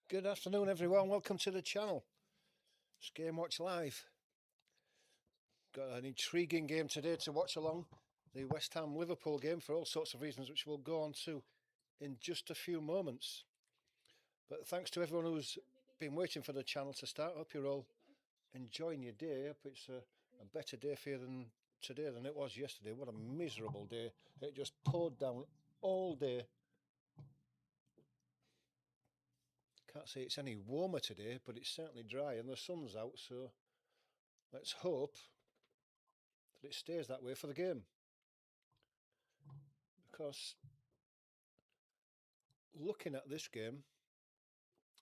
Good afternoon, everyone. Welcome to the channel. It's Game Watch Live. Got an intriguing game today to watch along. The West Ham Liverpool game for all sorts of reasons, which we'll go on to in just a few moments. But thanks to everyone who's been waiting for the channel to start. Hope you're all enjoying your day. Hope it's a better day for you than today than it was yesterday. What a miserable day. It just poured down all day. Can't say it's any warmer today, but it's certainly dry and the sun's out, so let's hope that it stays that way for the game. Because looking at this game,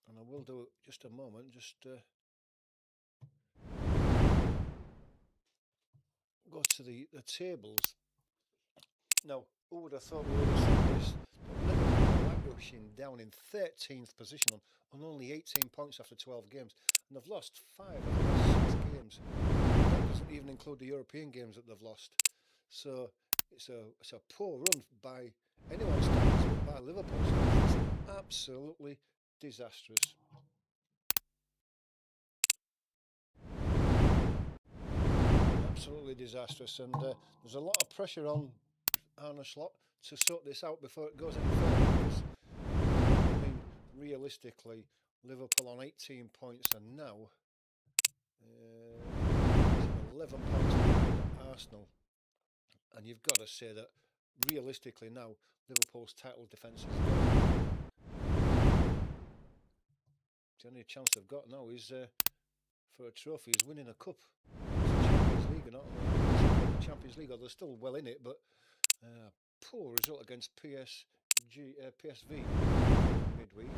and I will do just a moment, just go to the tables. Now, who would have thought we would have said this? Liverpool languishing down in 13th position on only 18 points after 12 games, and they've lost 5 of the last 6 games. That doesn't even include the European games that they've lost. So it's a poor run by anyone's standards, but by Liverpool's standards, it's absolutely disastrous. Absolutely disastrous, and there's a lot of pressure on Arne Slot to sort this out before it goes any further. Because, I mean, realistically, Liverpool on 18 points and now 11 points behind Arsenal, and you've got to say that realistically now Liverpool's title defence is gone. The only chance they've got now is for a trophy is winning a cup. Champions League, or not the Champions League, or they're still well in it, but poor result against PSV midweek.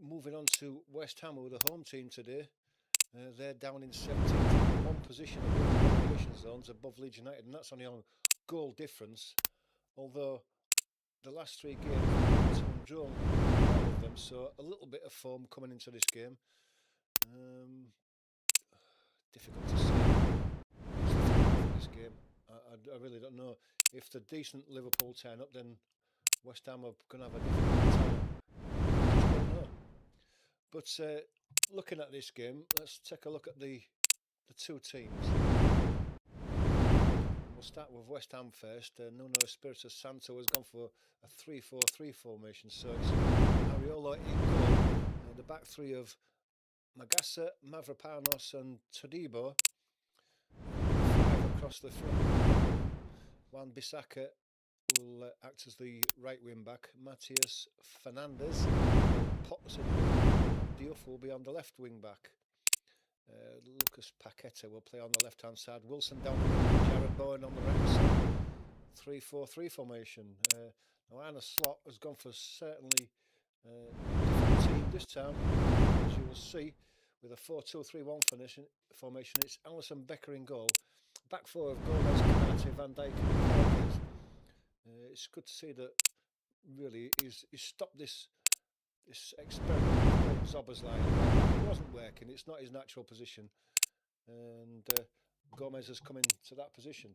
Moving on to West Ham, who are the home team today. They're down in 17th, one position above the relegation zones, above Leeds United, and that's only on goal difference. Although the last 3 games, and drawn all of them, so a little bit of form coming into this game. Difficult to say this game. I really don't know. If the decent Liverpool turn up, then West Ham are going to have a difficult time. I just don't know. But looking at this game, let's take a look at the two teams. We'll start with West Ham first. Nuno Espirito Santo has gone for a 3-4-3 formation. So it's Areola in goal, the back three of Magassa, Mavropanos and Todibo. 5 across the front. Juan Bissaka will act as the right wing back. Matias Fernandez, Potson, and Diouf will be on the left wing back. Lucas Paqueta will play on the left hand side. Wilson down the middle, Jared Bowen on the right side. 3-4-3 formation. Now Arne Slot has gone for certainly different team this time, as you will see, with a 4-2-3-1 formation. It's Alisson Becker in goal. Back 4 of Gomez, Canate, Van Dijk and Kerkez. It's good to see that really he's stopped this experiment playing Zoboszlai. It wasn't working. It's not his natural position, and Gomez has come into that position.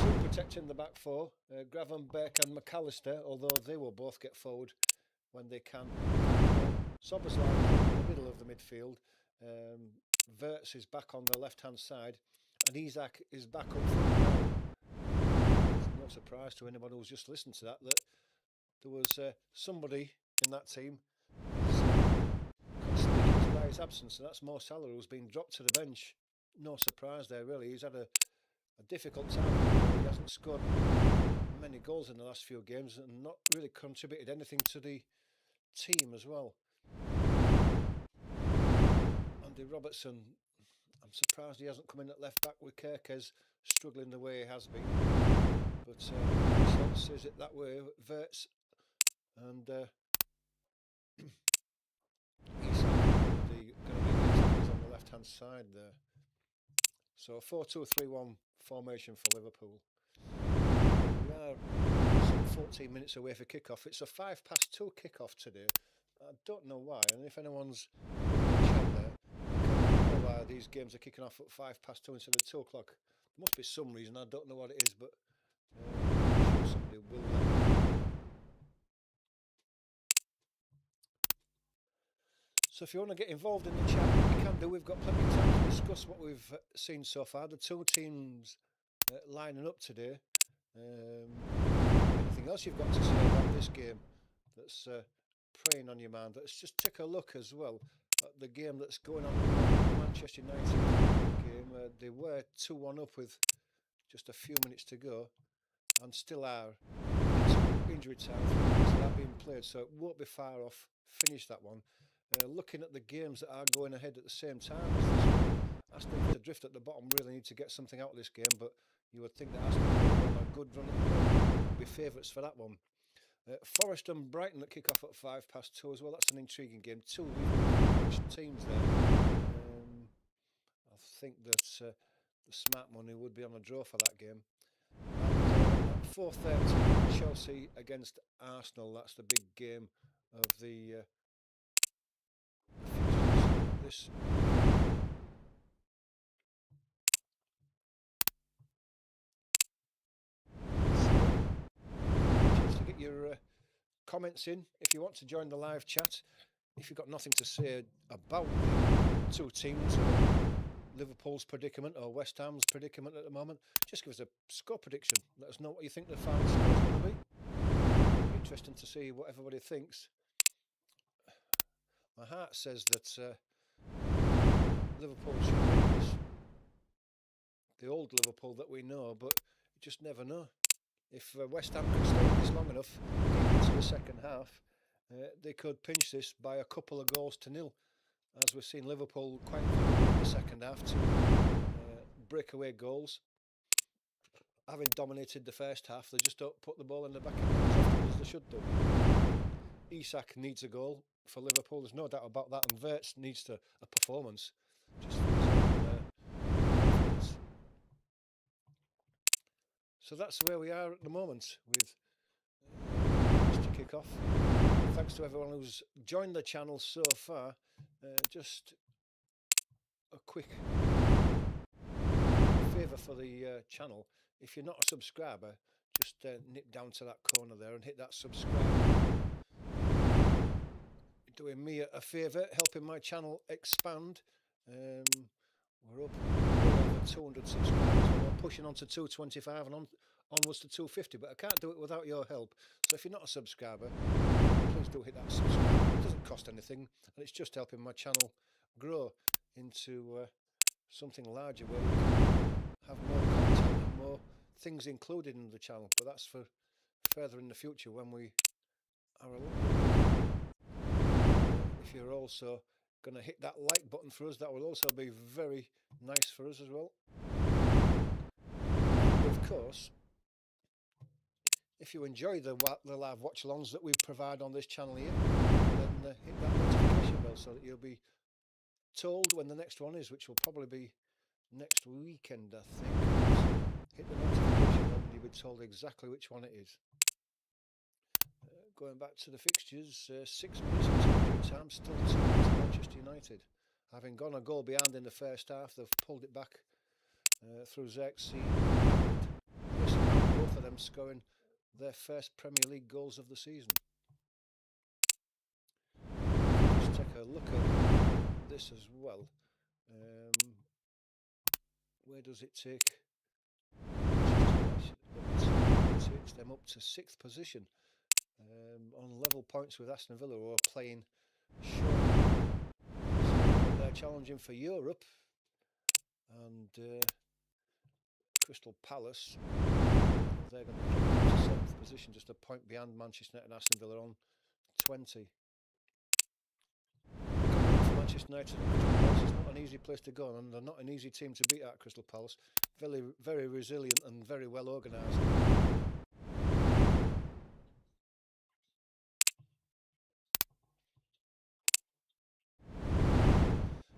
Two protecting the back 4, Gravenberch and McAllister, although they will both get forward when they can. Zoboszlai in the middle of the midfield. Wirtz is back on the left-hand side, and Isak is back up front. It's no surprise to anyone who's just listened to that there was somebody in that team conspicuous by his absence, and that's Mo Salah, who's been dropped to the bench. No surprise there, really. He's had a difficult time. He hasn't scored many goals in the last few games and not really contributed anything to the team as well. Andy Robertson, I'm surprised he hasn't come in at left back with Kerkez struggling the way he has been. But Slot says it that way. Wirtz and Isak going to be on the left hand side there. So 4-2-3-1 formation for Liverpool. We are some 14 minutes away for kick-off. It's a 2:05 kick-off today. I don't know why, and if anyone's in the chat there, I don't know why these games are kicking off at 2:05 instead of 2 o'clock. There must be some reason, I don't know what it is, but I'm sure somebody will let me know. So if you want to get involved in the chat, you can do. We've got plenty of time to discuss what we've seen so far. The two teams lining up today. Anything else you've got to say about this game that's preying on your mind? Let's just take a look as well at the game that's going on in the Manchester United game. They were 2-1 up with just a few minutes to go and still are. Injury time, 3 minutes of that being played, so it won't be far off. Finish that one. Looking at the games that are going ahead at the same time as this one, Aston Villa drift at the bottom really need to get something out of this game, but you would think that Aston Villa on a good run at the moment would be favourites for that one. Forest and Brighton that kick off at 2:05 as well. That's an intriguing game. Two matched teams there. I think that the smart money would be on a draw for that game. And at 4:30, Chelsea against Arsenal. That's the big game of the this. Chance to get your comments in if you want to join the live chat. If you've got nothing to say about the two teams, Liverpool's predicament or West Ham's predicament at the moment, just give us a score prediction. Let us know what you think the final score is going to be. Interesting to see what everybody thinks. My heart says that Liverpool should win this. The old Liverpool that we know, but you just never know. If West Ham can stay this long enough, deep into the second half, they could pinch this by a couple of goals to nil. As we've seen Liverpool quite in the second half to breakaway goals. Having dominated the first half, they just don't put the ball in the back of the net as often as they should do. Isak needs a goal for Liverpool, there's no doubt about that, and Wirtz needs a performance. Just for his own confidence. So that's where we are at the moment with just to kick off. Thanks to everyone who's joined the channel so far. Just a quick favour for the channel. If you're not a subscriber, just nip down to that corner there and hit that subscribe. Doing me a favour, helping my channel expand. We're up over 200 subscribers. We're pushing on to 225 and onwards to 250, but I can't do it without your help. So if you're not a subscriber, please do hit that subscribe. It doesn't cost anything, and it's just helping my channel grow into something larger where we can have more content and more things included in the channel. But that's for further in the future when we are a little bit. If you're also going to hit that like button for us, that will also be very nice for us as well. And of course, if you enjoy the live watch-alongs that we provide on this channel here, then hit that notification bell so that you'll be told when the next one is, which will probably be next weekend, I think. Hit the notification bell and you'll be told exactly which one it is. Going back to the fixtures, 6 minutes into injury time, still 2 minutes to Manchester United. Having gone a goal behind in the first half, they've pulled it back through Xerxes and both of them scoring their first Premier League goals of the season. Just take a look at this as well. Where does it take Manchester United? It takes them up to 6th position. On level points with Aston Villa, who are playing short. So they're challenging for Europe, and Crystal Palace, well, they're going to jump into 7th position, just a point behind Manchester United and Aston Villa on 20. For Manchester United and Crystal Palace, it's not an easy place to go, and they're not an easy team to beat at Crystal Palace. Very, very resilient and very well organised.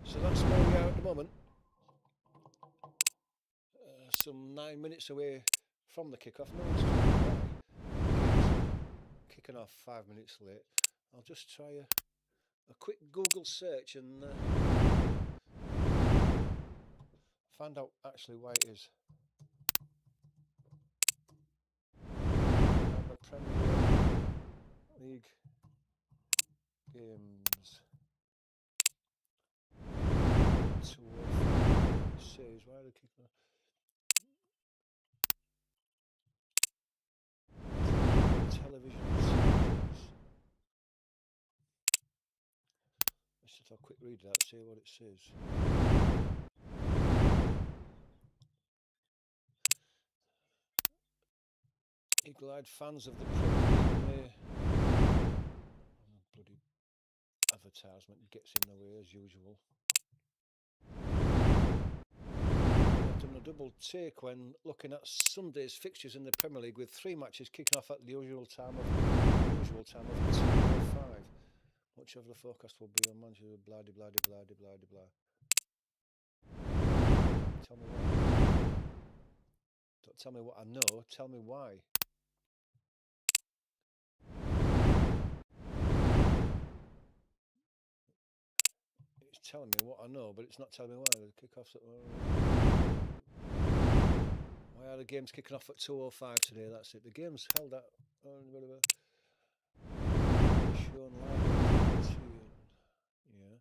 So that's where we are at the moment. Some 9 minutes away from the kickoff. No one's why. Kicking off 5 minutes late. I'll just try a quick Google search and find out actually why it is. The Premier League games. please. Why are they kicking off? Television stations. Let's just have a quick read of that, see what it says. Eagle-eyed fans of the Premier League bloody advertisement gets in the way as usual. I've done a double take when looking at Sunday's fixtures in the Premier League, with 3 matches kicking off at the usual time of 2:05. Much of the forecast will be on Manchester. Blah de blah de blah de blah de blah. Tell me why. Don't tell me what I know. Tell me why. It's telling me what I know, but it's not telling me why. The kickoffs at why are the games kicking off at 2:05 today? That's it. The game's held at shown live. Yeah.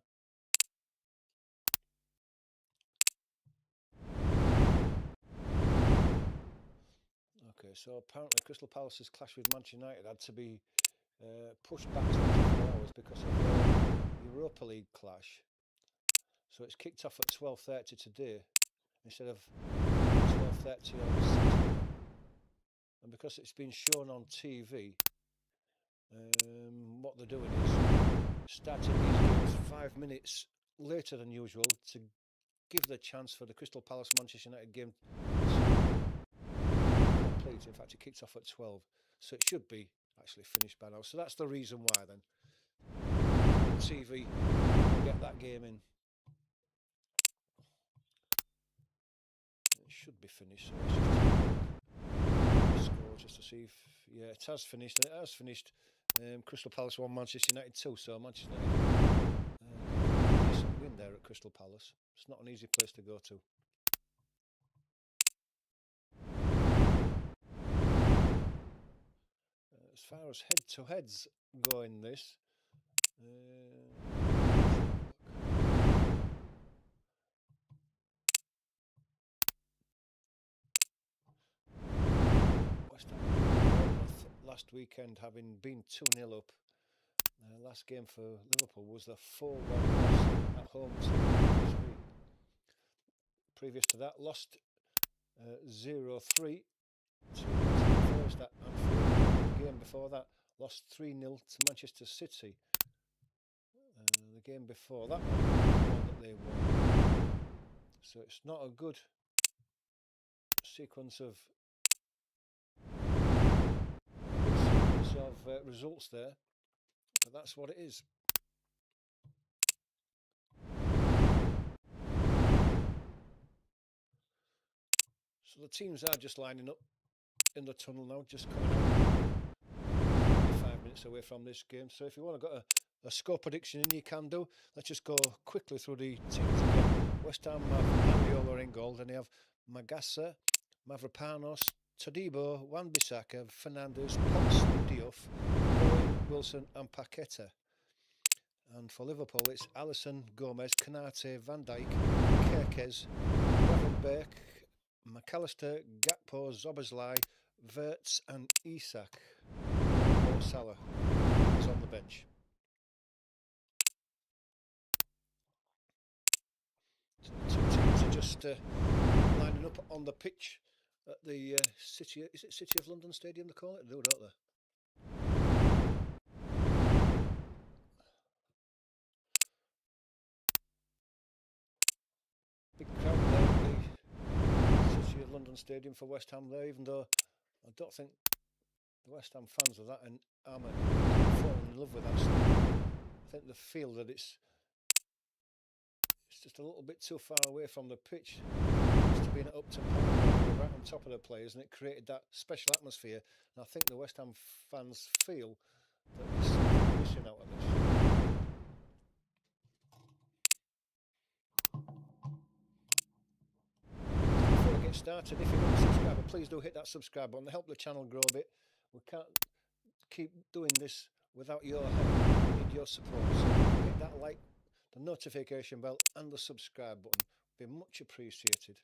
Okay, so apparently Crystal Palace's clash with Manchester United had to be pushed back 24 hours because of the Europa League clash. So it's kicked off at 12:30 today instead of 12:30 on Saturday. And because it's been shown on TV, what they're doing is starting these games 5 minutes later than usual to give the chance for the Crystal Palace Manchester United game to complete. In fact, it kicks off at 12, so it should be actually finished by now. So that's the reason why then. TV get that game in. It should be finished. So let's just score just to see if it has finished. And it has finished. Crystal Palace 1, Manchester United 2. So Manchester United decent win there at Crystal Palace. It's not an easy place to go to. As far as head-to-heads go in this, West Ham last weekend, having been 2-0 up. Last game for Liverpool was the 4-1 loss at home to PSV. Previous to that, lost 0-3 to Forest at Anfield. The game before that, lost 3-0 to Manchester City. The game before that one that they won. So it's not a good sequence of results there, but that's what it is. So the teams are just lining up in the tunnel now, just coming out 5 minutes away from this game. So if you want to get a score prediction in, you can do. Let's just go quickly through the teams again. West Ham have Areola in goal, then they have Magassa, Mavropanos, Todibo, Wan-Bissaka, Fernandes, Potts, Diouf, Owen, Wilson and Paqueta. And for Liverpool, it's Alisson, Gomez, Konate, Van Dijk, Kerkez, Gravenberch, McAllister, Gakpo, Szoboszlai, Wirtz and Isak. Or Salah is on the bench. So the two teams are just lining up on the pitch at the City of London Stadium they call it? They do, don't they? Big crowd there at the City of London Stadium for West Ham there, even though I don't think the West Ham fans are that fallen in love with that stadium. I think they feel that it's just a little bit too far away from the pitch. It used to be in Upton Park, right on top of the players, and it created that special atmosphere. And I think the West Ham fans feel that there's something missing out of this. Before I get started, if you're not a subscriber, please do hit that subscribe button to help the channel grow a bit. We can't keep doing this without your help. We need your support. So hit that like, the notification bell and the subscribe button. Be much appreciated.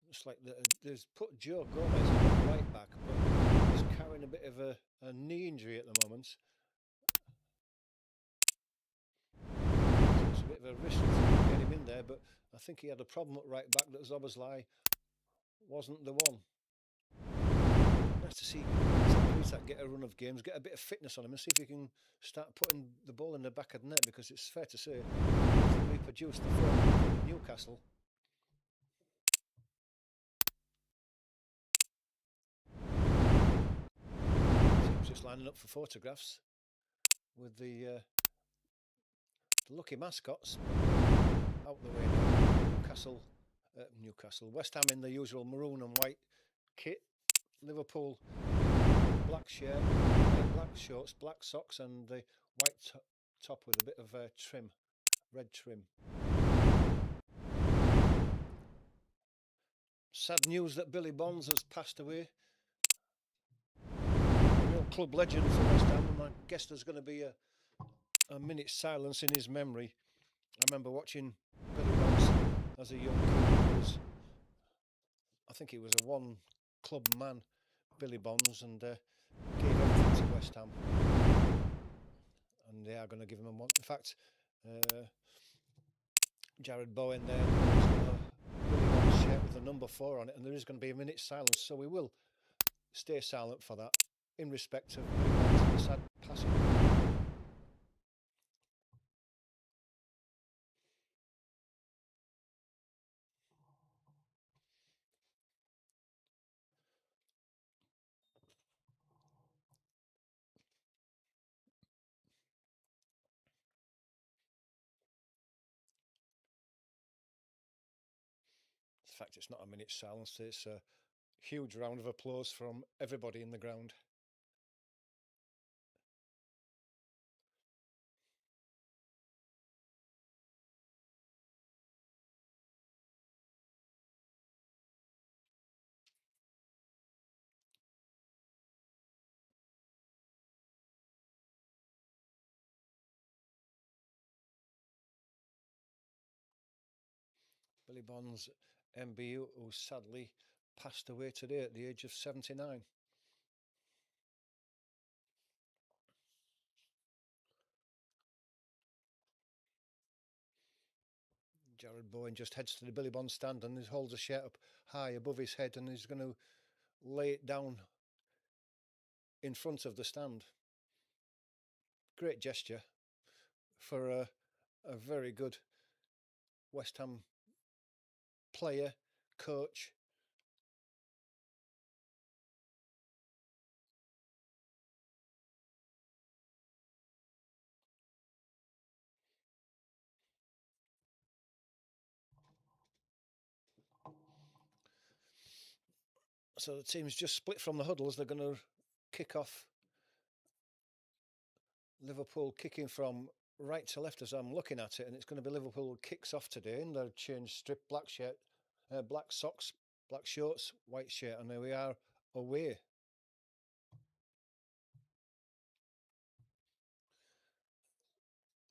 It's like there's put Joe Gomez on right back, but he's carrying a bit of a knee injury at the moment. So it's a bit of a risk to get him in there, but I think he had a problem at right back that Zoboslai wasn't the one. Nice to see Isak get a run of games, get a bit of fitness on him, and see if he can start putting the ball in the back of the net, because it's fair to say he reproduced the form of Newcastle. Team's just lining up for photographs with the lucky mascots out the way now. Newcastle, West Ham in the usual maroon and white kit. Liverpool black shirt, black shorts, black socks, and the white top with a bit of trim, red trim. Sad news that Billy Bonds has passed away. A real club legend for West Ham, and I guess there's going to be a minute's silence in his memory. I remember watching Billy Bonds as a young kid. I think he was a one club man, Billy Bonds, and gave everything to West Ham. And they are going to give him a one. In fact, Jared Bowen there has got a Billy Bonds shirt with the number 4 on it, and there is going to be a minute's silence, so we will stay silent for that in respect of Billy Bonds and the sad passing. In fact, it's not a minute's silence, it's a huge round of applause from everybody in the ground. Billy Bonds, MBU, who sadly passed away today at the age of 79. Jared Bowen just heads to the Billy Bonds stand and holds a shirt up high above his head, and he's going to lay it down in front of the stand. Great gesture for a very good West Ham player, coach. So the team's just split from the huddles. They're going to kick off. Liverpool kicking from right to left as I'm looking at it, and it's going to be Liverpool kicks off today in their change strip, black shirt, black socks, black shorts, white shirt, and there we are away.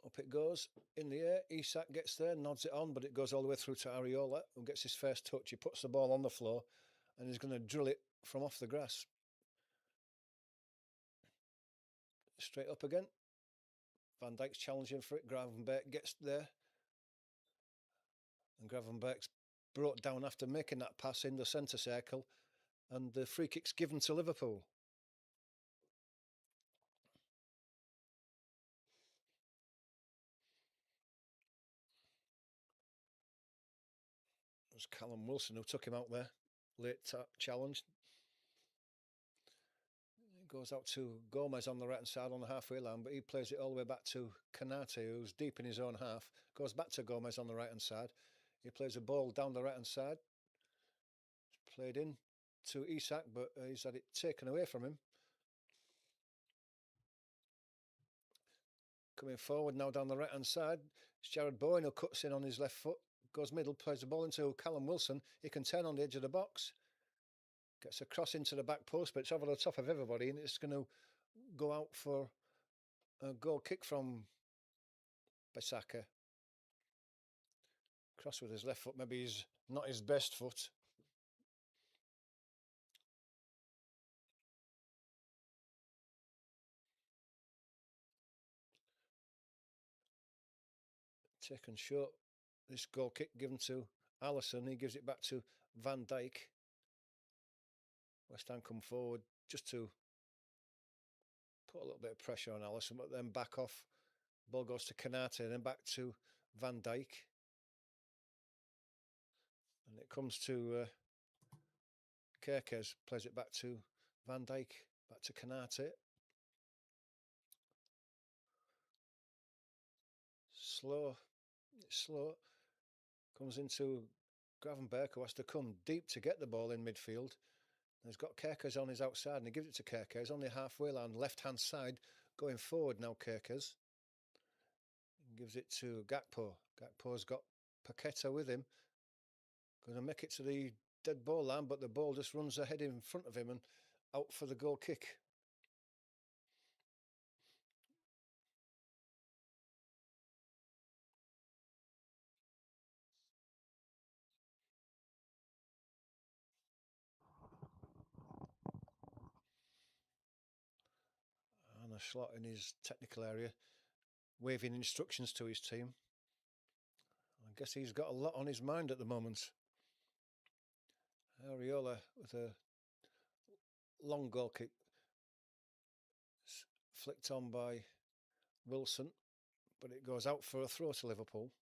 Up it goes in the air. Isak gets there, nods it on, but it goes all the way through to Areola, who gets his first touch. He puts the ball on the floor, and he's going to drill it from off the grass. Straight up again. Van Dijk's challenging for it. Gravenberch gets there. And Gravenberch's brought down after making that pass in the centre circle. And the free kick's given to Liverpool. It was Callum Wilson who took him out there. Late challenge. It goes out to Gomez on the right hand side on the halfway line, but he plays it all the way back to Canate, who's deep in his own half. Goes back to Gomez on the right hand side. He plays a ball down the right hand side. It's played in to Isak, but he's had it taken away from him. Coming forward now down the right hand side, it's Jared Bowen who cuts in on his left foot. goes middle, plays the ball into Callum Wilson. He can turn on the edge of the box. Gets a cross into the back post, but it's over the top of everybody, and it's going to go out for a goal kick from Bissaka. Cross with his left foot, maybe he's not his best foot. Taken short. This goal kick given to Alisson. He gives it back to Van Dijk. West Ham come forward just to put a little bit of pressure on Alisson, but then back off. Ball goes to Kanate, then back to Van Dijk. And it comes to Kerkez, plays it back to Van Dijk, back to Kanate. Slow. Comes into Gravenberch, who has to come deep to get the ball in midfield. He's got Kerkez on his outside, and he gives it to Kerkez on the halfway line, left-hand side, going forward now, Kerkez. Gives it to Gakpo. Gakpo's got Paqueta with him. Going to make it to the dead ball line, but the ball just runs ahead in front of him and out for the goal kick. And a slot in his technical area, waving instructions to his team. I guess he's got a lot on his mind at the moment. Areola with a long goal kick, flicked on by Wilson, but it goes out for a throw to Liverpool.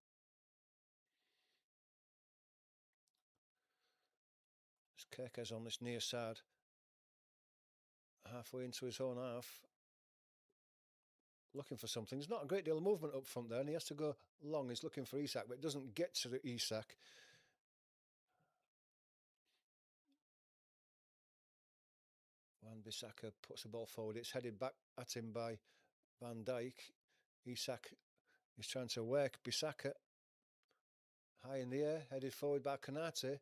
There's Kerkez on this near side, halfway into his own half, looking for something. There's not a great deal of movement up front there, and he has to go long. He's looking for Isak, but it doesn't get to the Isak. Wan-Bissaka puts the ball forward. It's headed back at him by Van Dijk. Isak is trying to work Bissaka high in the air, headed forward by Kanate.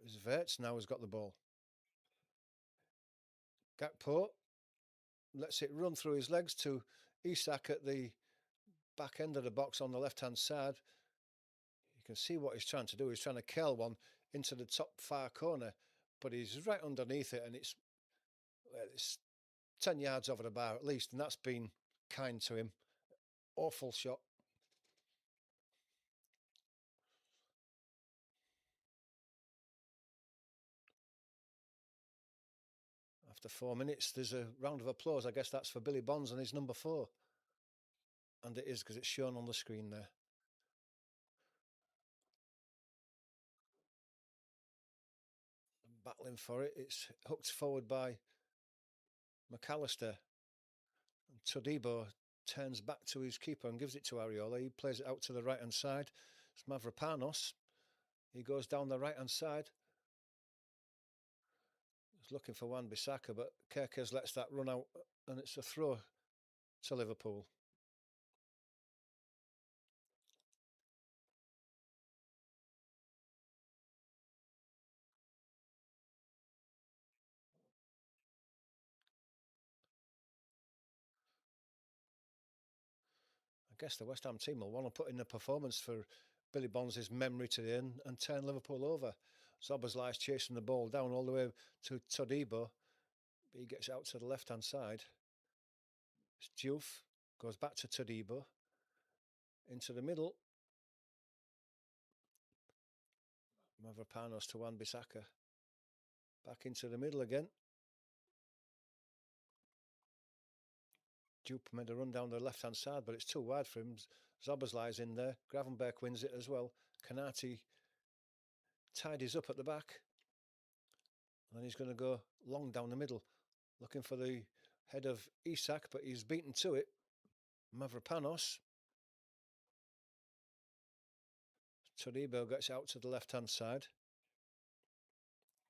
Zverts now has got the ball. Gakpo lets it run through his legs to Isak at the back end of the box on the left-hand side. You can see what he's trying to do. He's trying to curl one into the top far corner, but he's right underneath it, and it's 10 yards over the bar at least, and that's been kind to him. Awful shot. After 4 minutes, there's a round of applause. I guess that's for Billy Bonds and his number 4. And it is, because it's shown on the screen there. Battling for it. It's hooked forward by McAllister. And Todibo turns back to his keeper and gives it to Areola. He plays it out to the right-hand side. It's Mavropanos. He goes down the right-hand side. He's looking for Wan-Bissaka, but Kerkez lets that run out, and it's a throw to Liverpool. I guess the West Ham team will want to put in a performance for Billy Bonds' memory to the end and turn Liverpool over. Szoboszlai's chasing the ball down all the way to Todibo. But he gets out to the left-hand side. It's Diouf, goes back to Todibo. Into the middle. Mavropanos to Wan-Bissaka. Back into the middle again. Diouf made a run down the left-hand side, but it's too wide for him. Szoboszlai's in there. Gravenberch wins it as well. Kanate tidies up at the back. And then he's going to go long down the middle, looking for the head of Isak, but he's beaten to it. Mavropanos. Todibo gets out to the left-hand side.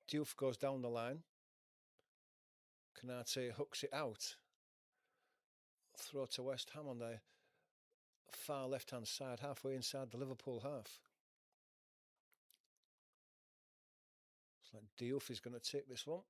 Diouf goes down the line. Kanate hooks it out. Throw to West Ham on their far left-hand side, halfway inside the Liverpool half. It's like Diouf is going to take this one.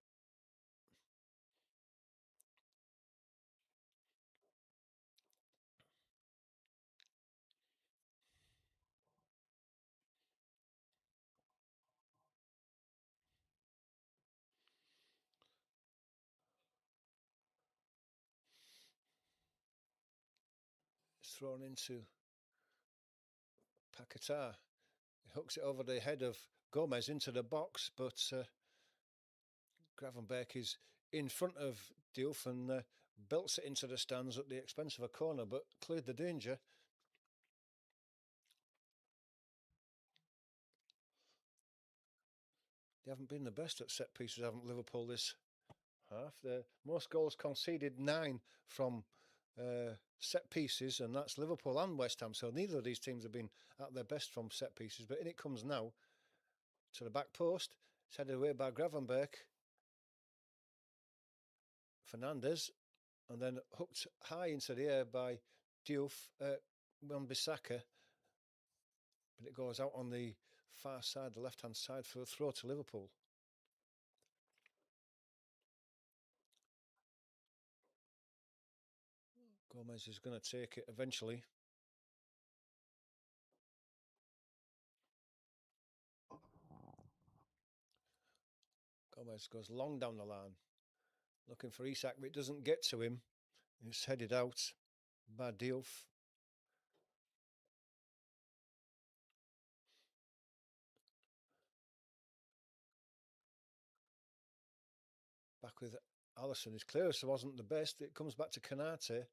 It's thrown into Paquetá. He hooks it over the head of Gomez into the box, but Gravenberch is in front of Diouf and belts it into the stands at the expense of a corner, but cleared the danger. They haven't been the best at set pieces, haven't Liverpool, this half? The most goals conceded, 9 from set pieces, and that's Liverpool and West Ham. So neither of these teams have been at their best from set pieces. But in it comes now to the back post. It's headed away by Gravenberch. Fernandez, and then hooked high into the air by Diouf, Wan-Bissaka. But it goes out on the far side, the left-hand side, for a throw to Liverpool. Gomez is going to take it eventually. Gomez goes long down the line, looking for Isak, but it doesn't get to him. It's headed out by Diouf. Back with Alisson. His clearance wasn't the best. It comes back to Canate.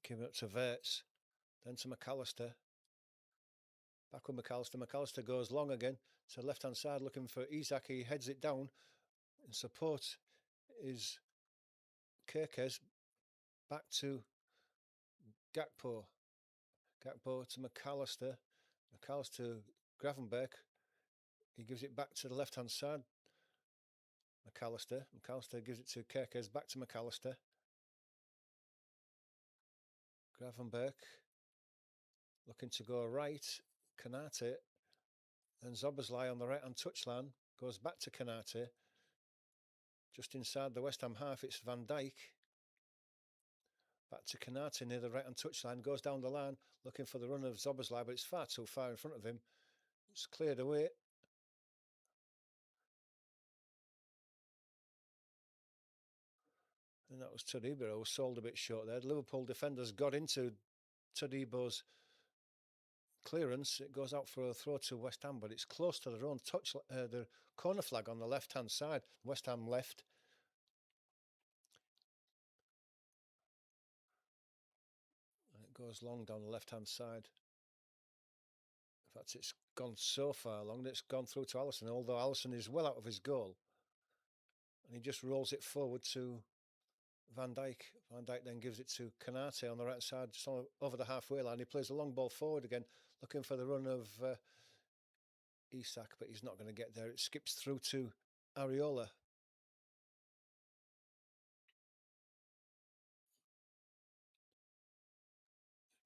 Giving it to Verts. Then to McAllister. Back with McAllister. McAllister goes long again to the left-hand side looking for Isak. He heads it down. In support is Kerkez. Back to Gakpo. Gakpo to McAllister. McAllister to Gravenberch. He gives it back to the left-hand side. McAllister. McAllister gives it to Kerkez. Back to McAllister. Gravenberch. Looking to go right. Canate. Then Szoboszlai on the right-hand touchline. Goes back to Canate. Just inside the West Ham half, it's Van Dijk. Back to Canate near the right-hand touchline. Goes down the line, looking for the run of Szoboszlai, but it's far too far in front of him. It's cleared away. And that was Todibo who was sold a bit short there. The Liverpool defenders got into Todibo's clearance. It goes out for a throw to West Ham, but it's close to their own touch, the corner flag on the left-hand side. West Ham left. And it goes long down the left-hand side. In fact, it's gone so far along that it's gone through to Alisson, although Alisson is well out of his goal. And he just rolls it forward to Van Dijk. Van Dijk then gives it to Canate on the right side, just over the halfway line. He plays a long ball forward again, looking for the run of Isak, but he's not going to get there. It skips through to Areola.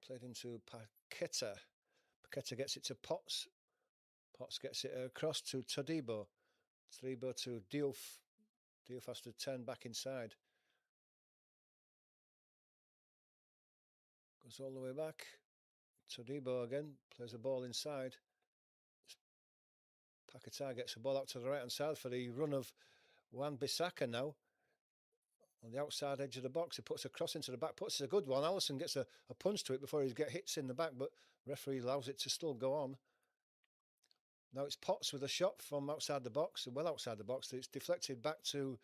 Played into Paquetá. Paquetá gets it to Potts. Potts gets it across to Todibo. Todibo to Diouf. Diouf has to turn back inside. Goes all the way back. Todibo again plays the ball inside. Paquetá gets the ball out to the right hand side for the run of Wan-Bissaka now. On the outside edge of the box, he puts a cross into the back, puts a good one. Alisson gets a punch to it before he gets hits in the back, but referee allows it to still go on. Now it's Potts with a shot from outside the box, well outside the box. It's deflected back to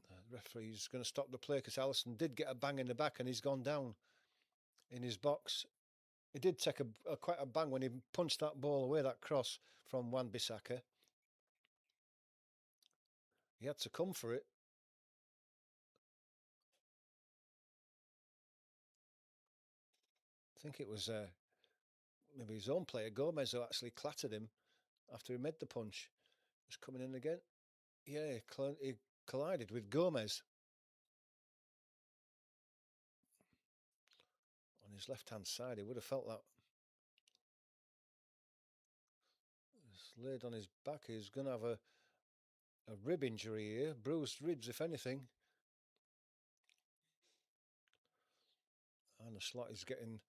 the referee's going to stop the play because Alisson did get a bang in the back and he's gone down in his box. He did take quite a bang when he punched that ball away, that cross from Wan-Bissaka. He had to come for it. I think it was maybe his own player, Gomez, who actually clattered him after he made the punch. Just coming in again. Yeah, he collided with Gomez. on his left-hand side. He would have felt that. It's laid on his back. He's going to have a rib injury here. Bruised ribs, if anything. And the slot is getting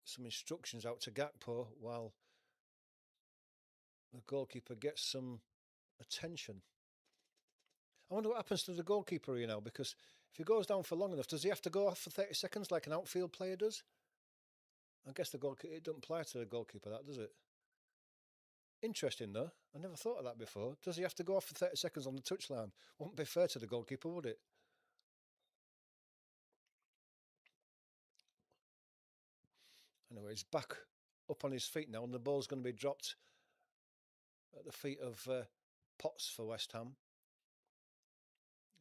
some instructions out to Gakpo while the goalkeeper gets some attention. I wonder what happens to the goalkeeper here now, because if he goes down for long enough, does he have to go off for 30 seconds like an outfield player does? I guess it doesn't apply to the goalkeeper, that, does it? Interesting, though. I never thought of that before. Does he have to go off for 30 seconds on the touchline? Wouldn't be fair to the goalkeeper, would it? Anyway, he's back up on his feet now, and the ball's going to be dropped at the feet of Potts for West Ham.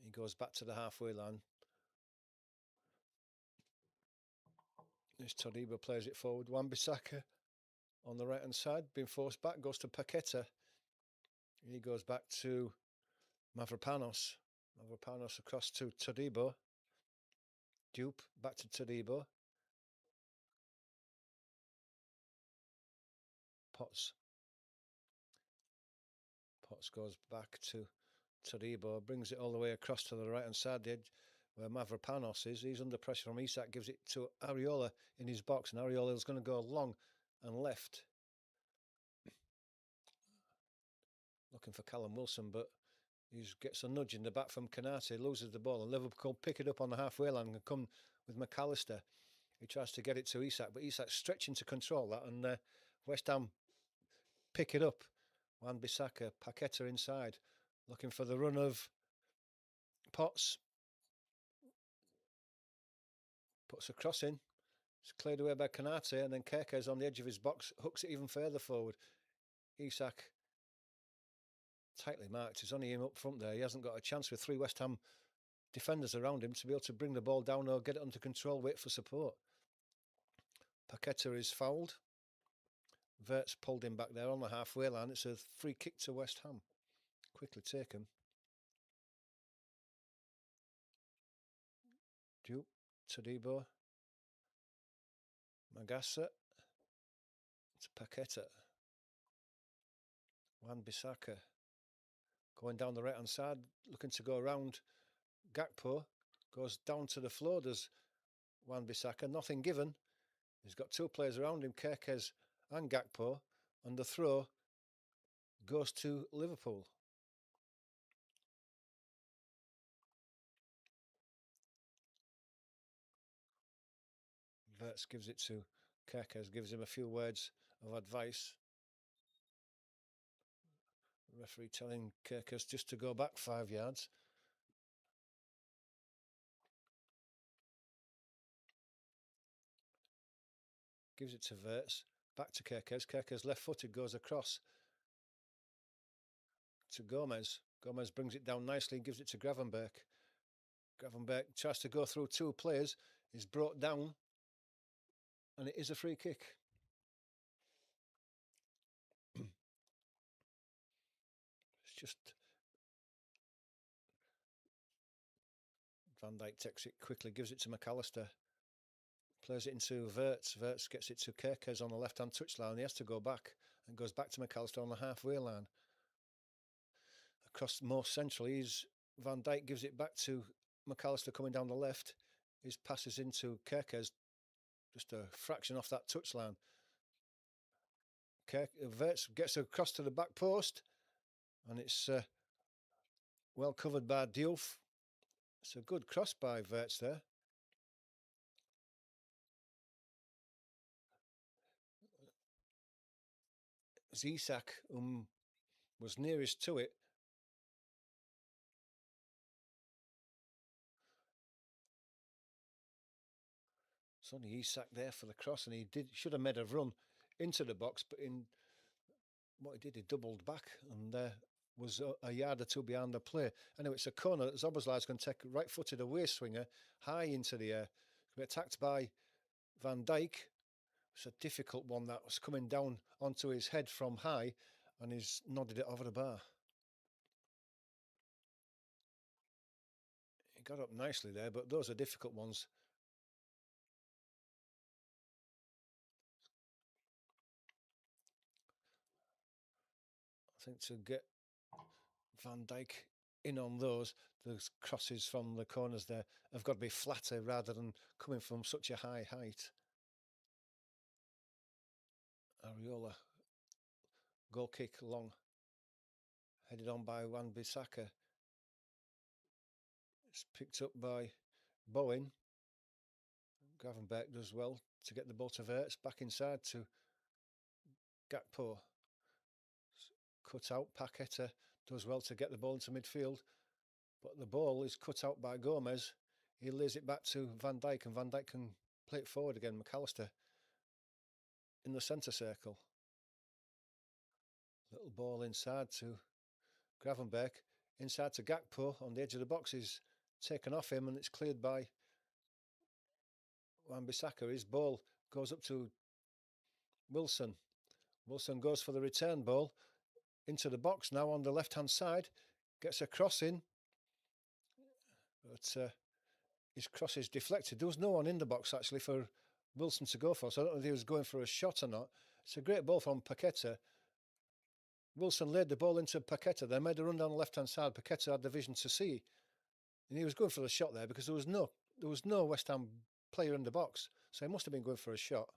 He goes back to the halfway line. This Todibo plays it forward. Wan-Bissaka on the right-hand side, being forced back, goes to Paqueta. He goes back to Mavropanos. Mavropanos across to Todibo. Dupe back to Todibo. Potts goes back to Todibo, brings it all the way across to the right-hand side, the edge where Mavropanos is. He's under pressure from Isak, gives it to Areola in his box, and Areola is going to go long and left. Looking for Callum Wilson, but he gets a nudge in the back from Canate, loses the ball, and Liverpool pick it up on the halfway line and come with McAllister. He tries to get it to Isak, but Isak's stretching to control that, and West Ham pick it up. Wan-Bissaka, Paqueta inside, looking for the run of Potts. Puts a cross in. It's cleared away by Canate, and then Keke's on the edge of his box, hooks it even further forward. Isak tightly marked. He's only him up front there. He hasn't got a chance with 3 West Ham defenders around him to be able to bring the ball down or get it under control, wait for support. Paqueta is fouled. Verts pulled him back there on the halfway line. It's a free kick to West Ham. Quickly taken. Dupe, Todibo, Magassa, it's Paqueta. Wan-Bissaka going down the right hand side, looking to go around Gakpo, goes down to the floor. Does Wan-Bissaka, nothing given. He's got 2 players around him, Kerkez and Gakpo, and the throw goes to Liverpool. Verts gives it to Kerkez, gives him a few words of advice. The referee telling Kerkez just to go back 5 yards. Gives it to Verts, back to Kerkez. Kerkez left-footed, goes across to Gomez. Gomez brings it down nicely and gives it to Gravenberch. Gravenberch tries to go through 2 players, is brought down, and it is a free kick. It's just Van Dijk takes it quickly, gives it to McAllister, plays it into Verts. Verts gets it to Kerkez on the left-hand touchline. He has to go back and goes back to McAllister on the halfway line. Across more centrally, Van Dijk gives it back to McAllister coming down the left. His passes into Kerkez, just a fraction off that touchline. Verts gets across to the back post, and it's well covered by Diouf. It's a good cross by Verts there. Isak was nearest to it. It's only Isak there for the cross, and he should have made a run into the box, but in what he did, he doubled back and was a yard or 2 behind the play. Anyway, it's a corner that Szoboszlai's going to take a right-footed away swinger high into the air. Be attacked by Van Dijk. It's a difficult one that was coming down onto his head from high, and he's nodded it over the bar. He got up nicely there, but those are difficult ones. think to get Van Dijk in on those crosses from the corners there have got to be flatter rather than coming from such a high height. Areola, goal kick long, headed on by Wan-Bissaka. It's picked up by Bowen. Gravenberch does well to get the ball to Wirtz, back inside to Gakpo. Cut out, Paqueta does well to get the ball into midfield, but the ball is cut out by Gomez. He lays it back to Van Dijk, and Van Dijk can play it forward again. McAllister in the centre circle. Little ball inside to Gravenberch, inside to Gakpo on the edge of the box is taken off him, and it's cleared by Wan-Bissaka. His ball goes up to Wilson. Wilson goes for the return ball into the box now on the left-hand side, gets a cross in, but his cross is deflected. There was no one in the box actually for Wilson to go for, so I don't know if he was going for a shot or not. It's a great ball from Paqueta. Wilson laid the ball into Paqueta, then made a run down the left-hand side. Paqueta had the vision to see, and he was going for the shot there because there was no West Ham player in the box, so he must have been going for a shot.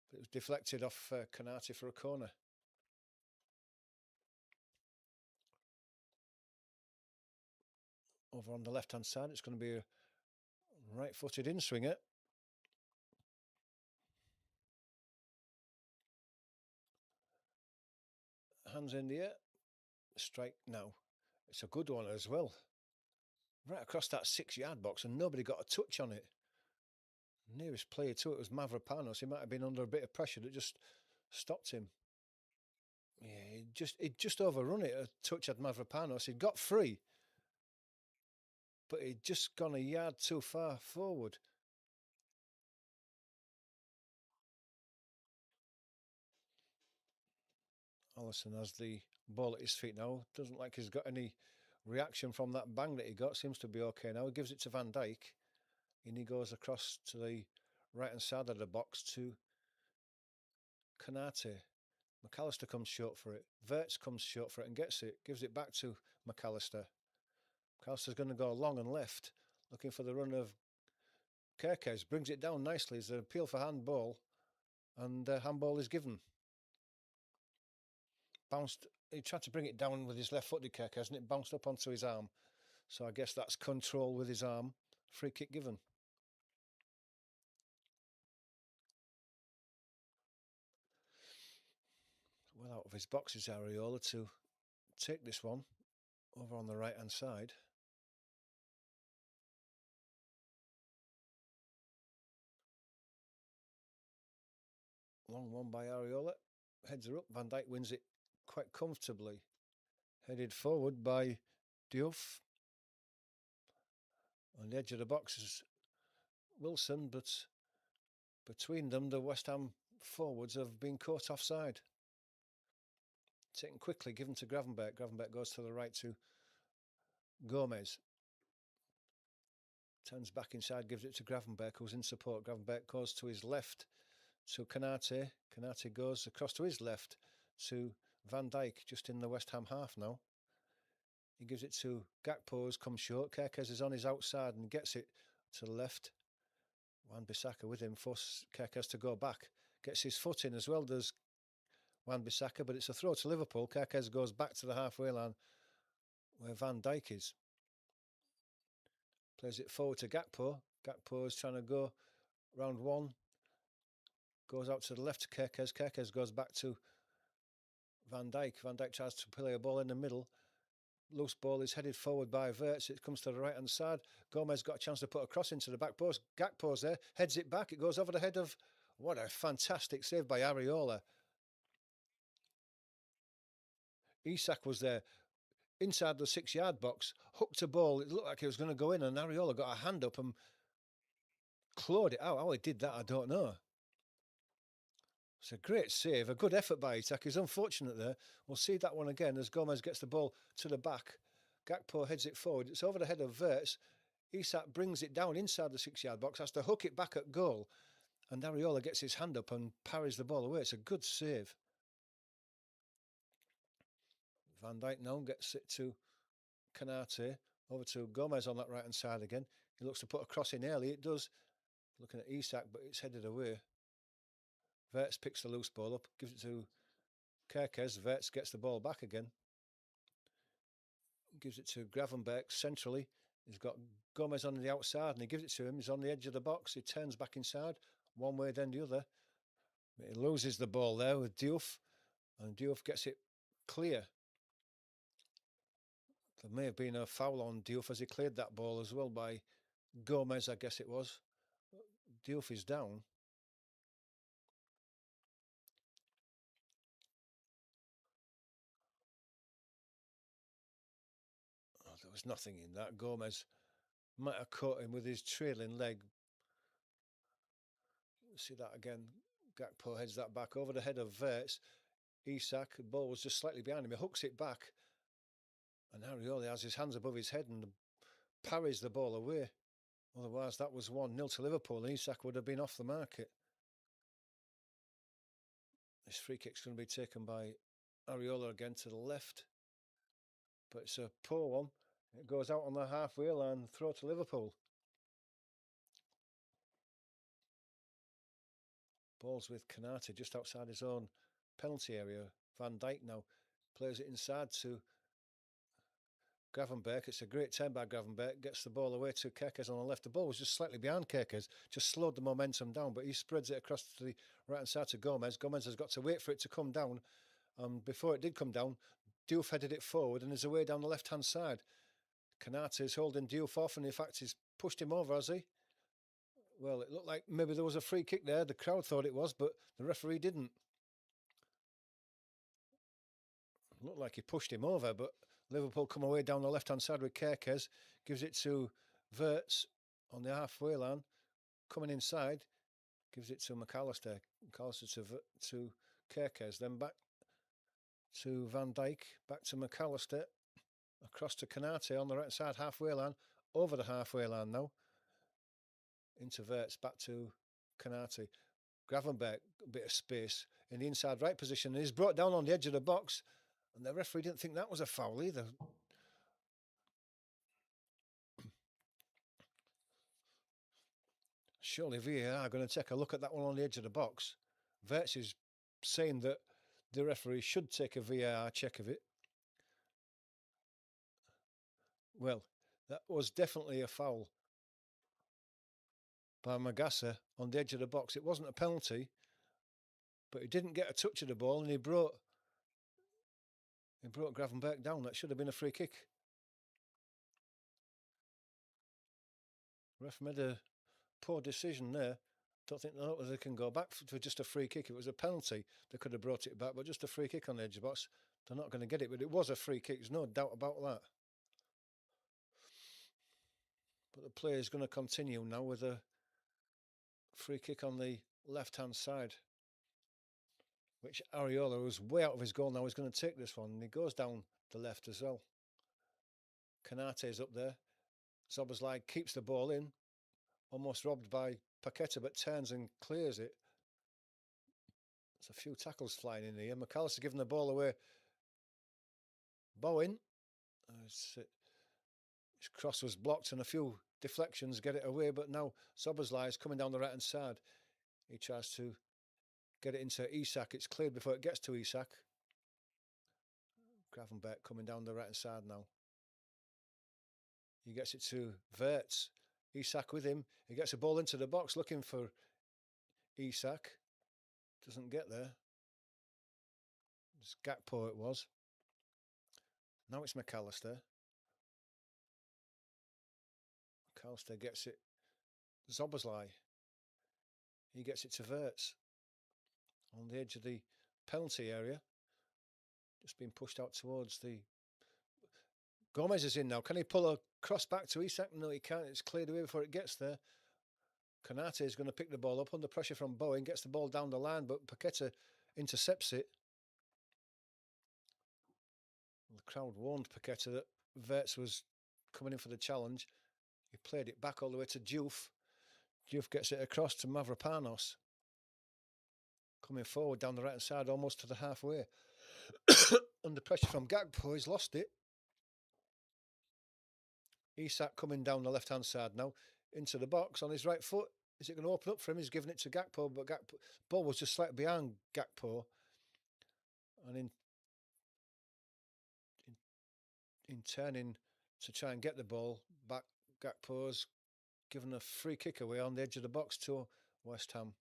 But it was deflected off Konate for a corner. Over on the left-hand side, it's going to be a right-footed in-swinger. Hands in the air. Strike now. It's a good one as well. Right across that 6-yard box, and nobody got a touch on it. Nearest player to it was Mavropanos. He might have been under a bit of pressure that just stopped him. Yeah, he'd just overrun it a touch at Mavropanos. He'd got free, but he'd just gone a yard too far forward. Allison has the ball at his feet now. Doesn't like he's got any reaction from that bang that he got. Seems to be okay now. He gives it to Van Dijk, and he goes across to the right-hand side of the box to Konate. McAllister comes short for it. Wirtz comes short for it and gets it. Gives it back to McAllister. McAllister's going to go long and left, looking for the run of Kerkez. Brings it down nicely. There's an appeal for handball, and handball is given. Bounced. He tried to bring it down with his left-footed Kerkez, and it bounced up onto his arm. So I guess that's control with his arm. Free kick given. Well out of his box is Areola to take this one over on the right-hand side. Long one by Areola. Heads her up. Van Dijk wins it quite comfortably. Headed forward by Diouf. On the edge of the box is Wilson, but between them, the West Ham forwards have been caught offside. Taken quickly, given to Gravenberch. Gravenberch goes to the right to Gomez. Turns back inside, gives it to Gravenberch, who's in support. Gravenberch goes to his left to Konate. Konate goes across to his left to Van Dijk, just in the West Ham half now. He gives it to Gakpo, who's come short. Kerkez is on his outside and gets it to the left. Wan-Bissaka with him, forces Kerkez to go back. Gets his foot in as well, does Wan-Bissaka, but it's a throw to Liverpool. Kerkez goes back to the halfway line where Van Dijk is. Plays it forward to Gakpo. Gakpo is trying to go round one. Goes out to the left to Kerkez. Kerkez goes back to Van Dijk. Van Dijk tries to play a ball in the middle. Loose ball is headed forward by Wirtz. It comes to the right-hand side. Gomez got a chance to put a cross into the back post. Gakpo's there. Heads it back. It goes over the head of... What a fantastic save by Areola. Isak was there inside the 6-yard box. Hooked a ball. It looked like it was going to go in, and Areola got a hand up and clawed it out. How he did that, I don't know. It's a great save, a good effort by Isak. He's unfortunate there. We'll see that one again as Gomez gets the ball to the back. Gakpo heads it forward. It's over the head of Wirtz. Isak brings it down inside the 6-yard box, has to hook it back at goal. And Areola gets his hand up and parries the ball away. It's a good save. Van Dijk now gets it to Canate, over to Gomez on that right hand side again. He looks to put a cross in early. It does. Looking at Isak, but it's headed away. Verts picks the loose ball up, gives it to Kerkez. Verts gets the ball back again. Gives it to Gravenberch centrally. He's got Gomez on the outside and he gives it to him. He's on the edge of the box. He turns back inside, one way then the other. He loses the ball there with Diouf, and Diouf gets it clear. There may have been a foul on Diouf as he cleared that ball as well by Gomez, I guess it was. Diouf is down. Oh, there was nothing in that. Gomez might have caught him with his trailing leg. See that again. Gakpo heads that back over the head of Verts. Isak, the ball was just slightly behind him. He hooks it back. And Arioli has his hands above his head and parries the ball away. Otherwise, that was 1-0 to Liverpool, and Isak would have been off the market. This free kick's going to be taken by Areola again to the left. But it's a poor one. It goes out on the halfway line, throw to Liverpool. Ball's with Canate just outside his own penalty area. Van Dijk now plays it inside to Gravenberch. It's a great turn by Gravenberch. Gets the ball away to Kerkez on the left. The ball was just slightly behind Kerkez. Just slowed the momentum down, but he spreads it across to the right-hand side to Gomez. Gomez has got to wait for it to come down. Before it did come down, Diouf headed it forward and is away down the left-hand side. Canate is holding Diouf off, and in fact he's pushed him over, has he? Well, it looked like maybe there was a free kick there. The crowd thought it was, but the referee didn't. It looked like he pushed him over, but Liverpool come away down the left-hand side with Kerkez. Gives it to Verts on the halfway line. Coming inside, gives it to McAllister. McAllister to Kerkez. Then back to Van Dijk. Back to McAllister. Across to Canate on the right side halfway line. Over the halfway line now. Into Verts. Back to Canate. Gravenberch, a bit of space in the inside right position. And he's brought down on the edge of the box. And the referee didn't think that was a foul either. Surely VAR are going to take a look at that one on the edge of the box. Verts is saying that the referee should take a VAR check of it. Well, that was definitely a foul by Magassa on the edge of the box. It wasn't a penalty, but he didn't get a touch of the ball, and he brought Gravenberch down. That should have been a free kick. Ref made a poor decision there. Don't think they can go back for just a free kick. It was a penalty. They could have brought it back, but just a free kick on the edge of the box. They're not going to get it, but it was a free kick. There's no doubt about that. But the play is going to continue now with a free kick on the left-hand side, which Areola, who's way out of his goal now, is going to take this one. And he goes down the left as well. Canate is up there. Szoboszlai keeps the ball in, almost robbed by Paqueta, but turns and clears it. There's a few tackles flying in here. McAllister giving the ball away. Bowen. His cross was blocked and a few deflections get it away, but now Szoboszlai is coming down the right-hand side. He tries to get it into Isak. It's cleared before it gets to Isak. Gravenberch coming down the right-hand side now. He gets it to Verts. Isak with him. He gets a ball into the box looking for Isak. Doesn't get there. It's Gakpo it was. Now it's McAllister. McAllister gets it. Szoboszlai. He gets it to Verts. On the edge of the penalty area. Just been pushed out towards the... Gomez is in now. Can he pull a cross back to Isak? No, he can't. It's cleared away before it gets there. Canate is going to pick the ball up under pressure from Bowen. Gets the ball down the line, but Paqueta intercepts it. The crowd warned Paqueta that Verts was coming in for the challenge. He played it back all the way to Diouf. Diouf gets it across to Mavropanos. Coming forward down the right-hand side, almost to the halfway. under pressure from Gakpo. He's lost it. Isak coming down the left-hand side now into the box on his right foot. Is it going to open up for him? He's giving it to Gakpo, but Gakpo ball was just slightly behind Gakpo, and in turning to try and get the ball back, Gakpo's given a free kick away on the edge of the box to West Ham.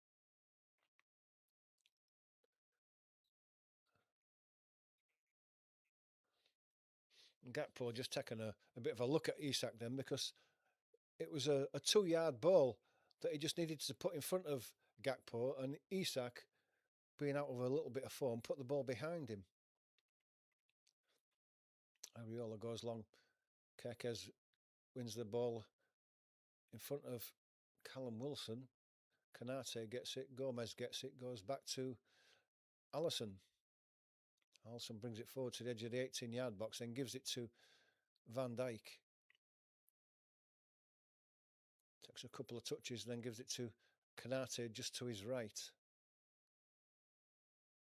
And Gakpo just taking a bit of a look at Isak then, because it was a 2-yard ball that he just needed to put in front of Gakpo, and Isak, being out of a little bit of form, put the ball behind him. Areola goes long. Kerkez wins the ball in front of Callum Wilson. Canate gets it. Gomez gets it. Goes back to Allison. Allison brings it forward to the edge of the 18-yard box, then gives it to Van Dijk. Takes a couple of touches, then gives it to Canate just to his right.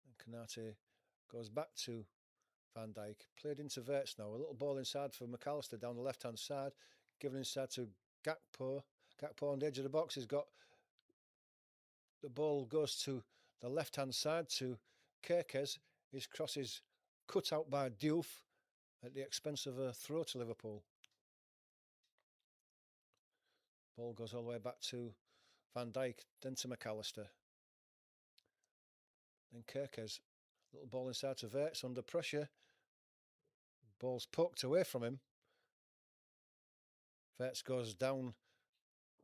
And Canate goes back to Van Dijk. Played into Verts now. A little ball inside for McAllister down the left-hand side. Given inside to Gakpo. Gakpo on the edge of the box has got... The ball goes to the left-hand side to Kerkez. His cross is cut out by Diouf at the expense of a throw to Liverpool. Ball goes all the way back to Van Dijk, then to McAllister. Then Kerkez. Little ball inside to Verts under pressure. Ball's poked away from him. Verts goes down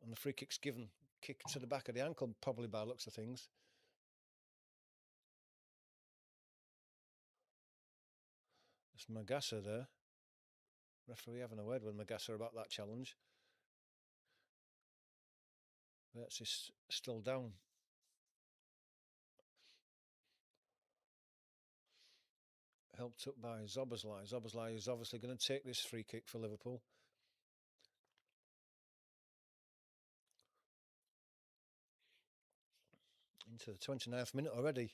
and the free kick's given. Kick to the back of the ankle, probably by looks of things. It's Magassa there. Referee having a word with Magassa about that challenge. Verts is still down. Helped up by Zoboslai. Zoboslai is obviously going to take this free kick for Liverpool. Into the 29th minute already.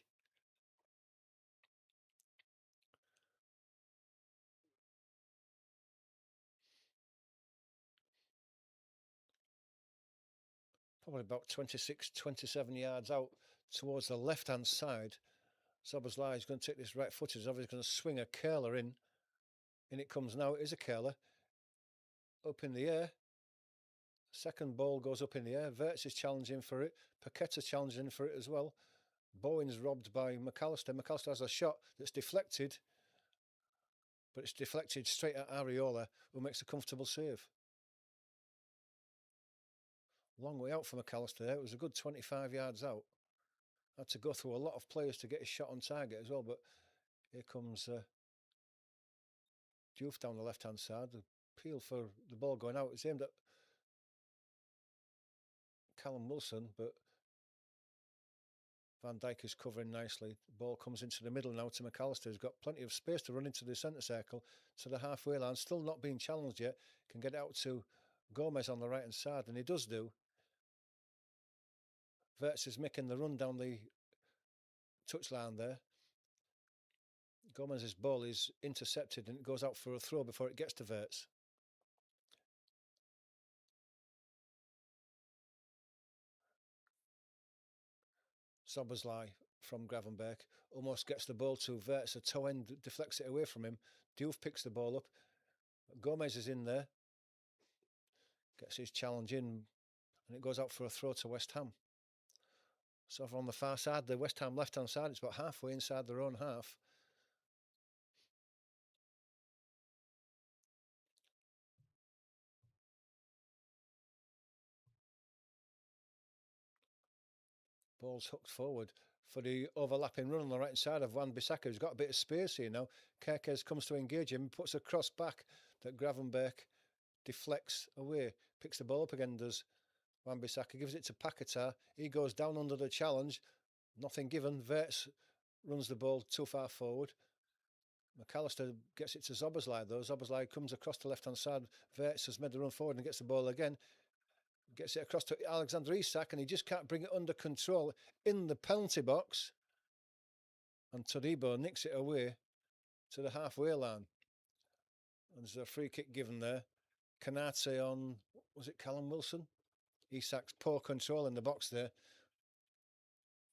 Probably about 26, 27 yards out towards the left-hand side. Zoboslai is going to take this right footed. He's obviously going to swing a curler in. In it comes now. It is a curler. Up in the air. Second ball goes up in the air. Verts is challenging for it. Paqueta's challenging for it as well. Bowen's robbed by McAllister. McAllister has a shot that's deflected, but it's deflected straight at Areola, who makes a comfortable save. Long way out for McAllister there. It was a good 25 yards out. Had to go through a lot of players to get his shot on target as well, but here comes Diouf down the left-hand side. The appeal for the ball going out. It's aimed at Callum Wilson, but Van Dijk is covering nicely. The ball comes into the middle now to McAllister, who's got plenty of space to run into the centre circle, to the halfway line. Still not being challenged yet. Can get out to Gomez on the right-hand side, and he does do. Verts is making the run down the touchline there. Gomez's ball is intercepted and it goes out for a throw before it gets to Verts. Soberslai from Gravenberg almost gets the ball to Verts. A toe end deflects it away from him. Diouf picks the ball up. Gomez is in there. Gets his challenge in and it goes out for a throw to West Ham. So over on the far side, the West Ham left-hand side, it's about halfway inside their own half. Ball's hooked forward for the overlapping run on the right side of Wan-Bissaka, who's got a bit of space here now. Kerkez comes to engage him, puts a cross back that Gravenberg deflects away, picks the ball up again, does Wan-Bissaka, gives it to Paqueta. He goes down under the challenge, nothing given. Verts runs the ball too far forward. McAllister gets it to Zoboslai though. Zoboslai comes across the left-hand side. Verts has made the run forward and gets the ball again. Gets it across to Alexander Isak and he just can't bring it under control in the penalty box. And Todibo nicks it away. to the halfway line. And there's a free kick given there. Canate on, was it Callum Wilson? Isak's poor control in the box there.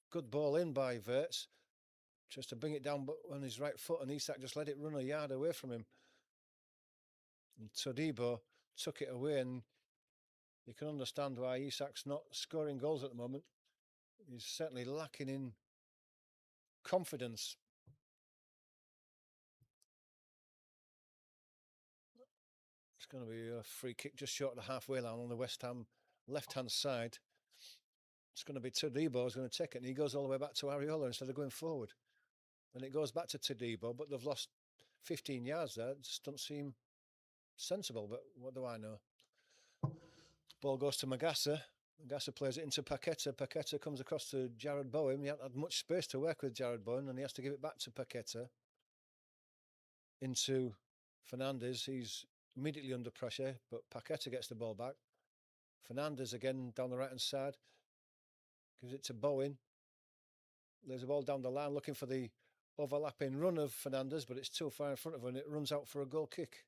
Good ball in by Wirtz. Tries to bring it down but on his right foot, and Isak just let it run a yard away from him. And Todibo took it away, and you can understand why Isak's not scoring goals at the moment. He's certainly lacking in confidence. It's going to be a free kick just short of the halfway line on the West Ham left-hand side. It's going to be Todibo who's going to take it, and he goes all the way back to Areola instead of going forward. And it goes back to Todibo, but they've lost 15 yards there. It just doesn't seem sensible, but what do I know? Ball goes to Magassa. Magassa plays it into Paqueta. Paqueta comes across to Jared Bowen. He hasn't had much space to work with Jared Bowen, and he has to give it back to Paqueta. Into Fernandez. He's immediately under pressure, but Paqueta gets the ball back. Fernandez again down the right-hand side. Gives it to Bowen. Lays the ball down the line, looking for the overlapping run of Fernandez, but it's too far in front of him, and it runs out for a goal kick.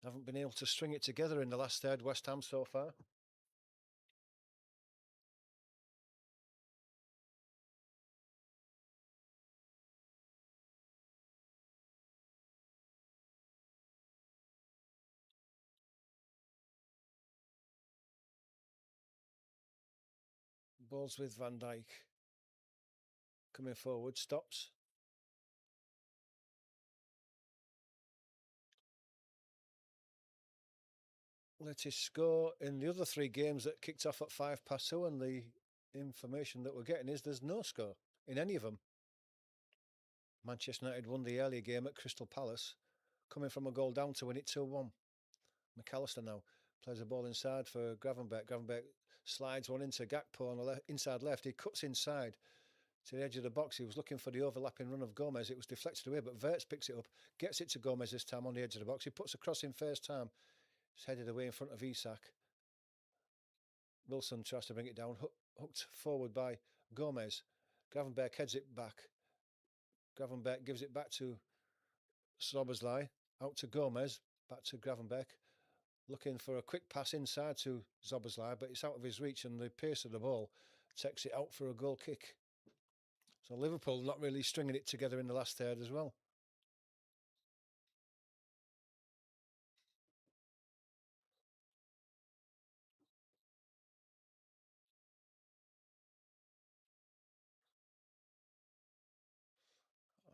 Haven't been able to string it together in the last third, West Ham, so far. Ball's with Van Dijk. Coming forward, stops. Latest score in the other three games that kicked off at 2:05, and the information that we're getting is there's no score in any of them. Manchester United won the earlier game at Crystal Palace, coming from a goal down to win it 2-1. McAllister now plays the ball inside for Gravenberch. Gravenberch slides one into Gakpo on the inside left. He cuts inside to the edge of the box. He was looking for the overlapping run of Gomez. It was deflected away, but Wirtz picks it up, gets it to Gomez this time on the edge of the box. He puts a cross in first time. It's headed away in front of Isak. Wilson tries to bring it down, hooked forward by Gomez. Gravenberch heads it back. Gravenberch gives it back to Szoboszlai, out to Gomez, back to Gravenberch. Looking for a quick pass inside to Szoboszlai, but it's out of his reach, and the pace of the ball takes it out for a goal kick. So Liverpool not really stringing it together in the last third as well.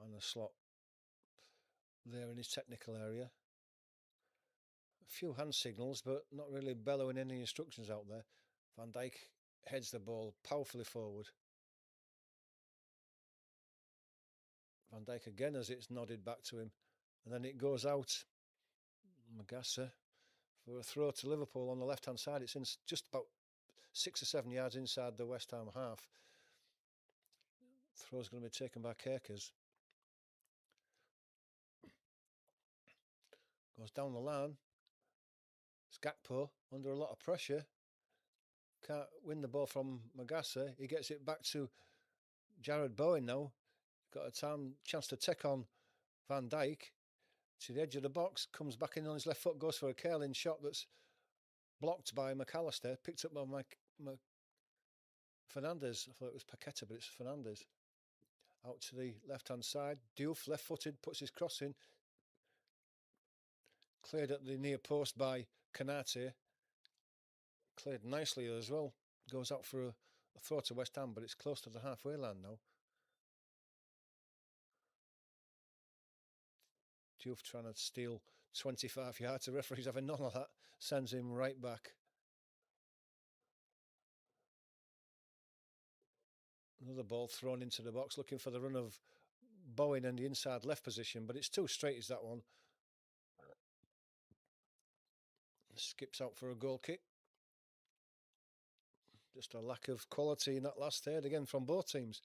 On the slot there in his technical area. A few hand signals, but not really bellowing any instructions out there. Van Dijk heads the ball powerfully forward. Van Dijk again as it's nodded back to him, and then it goes out. Magassa for a throw to Liverpool on the left-hand side. It's in just about 6 or 7 yards inside the West Ham half. Throw's going to be taken by Kerkers. Goes down the line. It's Gakpo under a lot of pressure. Can't win the ball from Magassa. He gets it back to Jared Bowen now. Got a chance to take on Van Dijk to the edge of the box. Comes back in on his left foot. Goes for a curling shot that's blocked by McAllister. Picked up by Fernandez. I thought it was Paqueta, but it's Fernandez. Out to the left-hand side. Diouf, left-footed, puts his cross in. Cleared at the near post by Canate. Cleared nicely as well. Goes out for a throw to West Ham, but it's close to the halfway line now. Diouf trying to steal 25 yards. The referee's having none of that. Sends him right back. Another ball thrown into the box, looking for the run of Bowen in the inside left position, but it's too straight as that one. Skips out for a goal kick. Just a lack of quality in that last third again from both teams.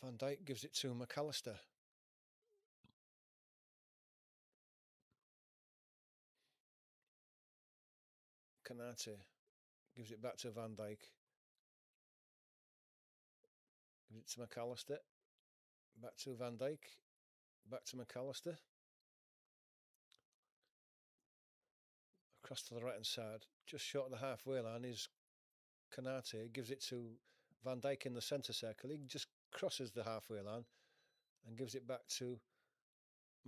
Van Dijk gives it to McAllister. Canate gives it back to Van Dijk. it to McAllister. Back to Van Dijk. Back to McAllister. Across to the right hand side. Just short of the halfway line is Canate. Gives it to Van Dijk in the centre circle. He just crosses the halfway line and gives it back to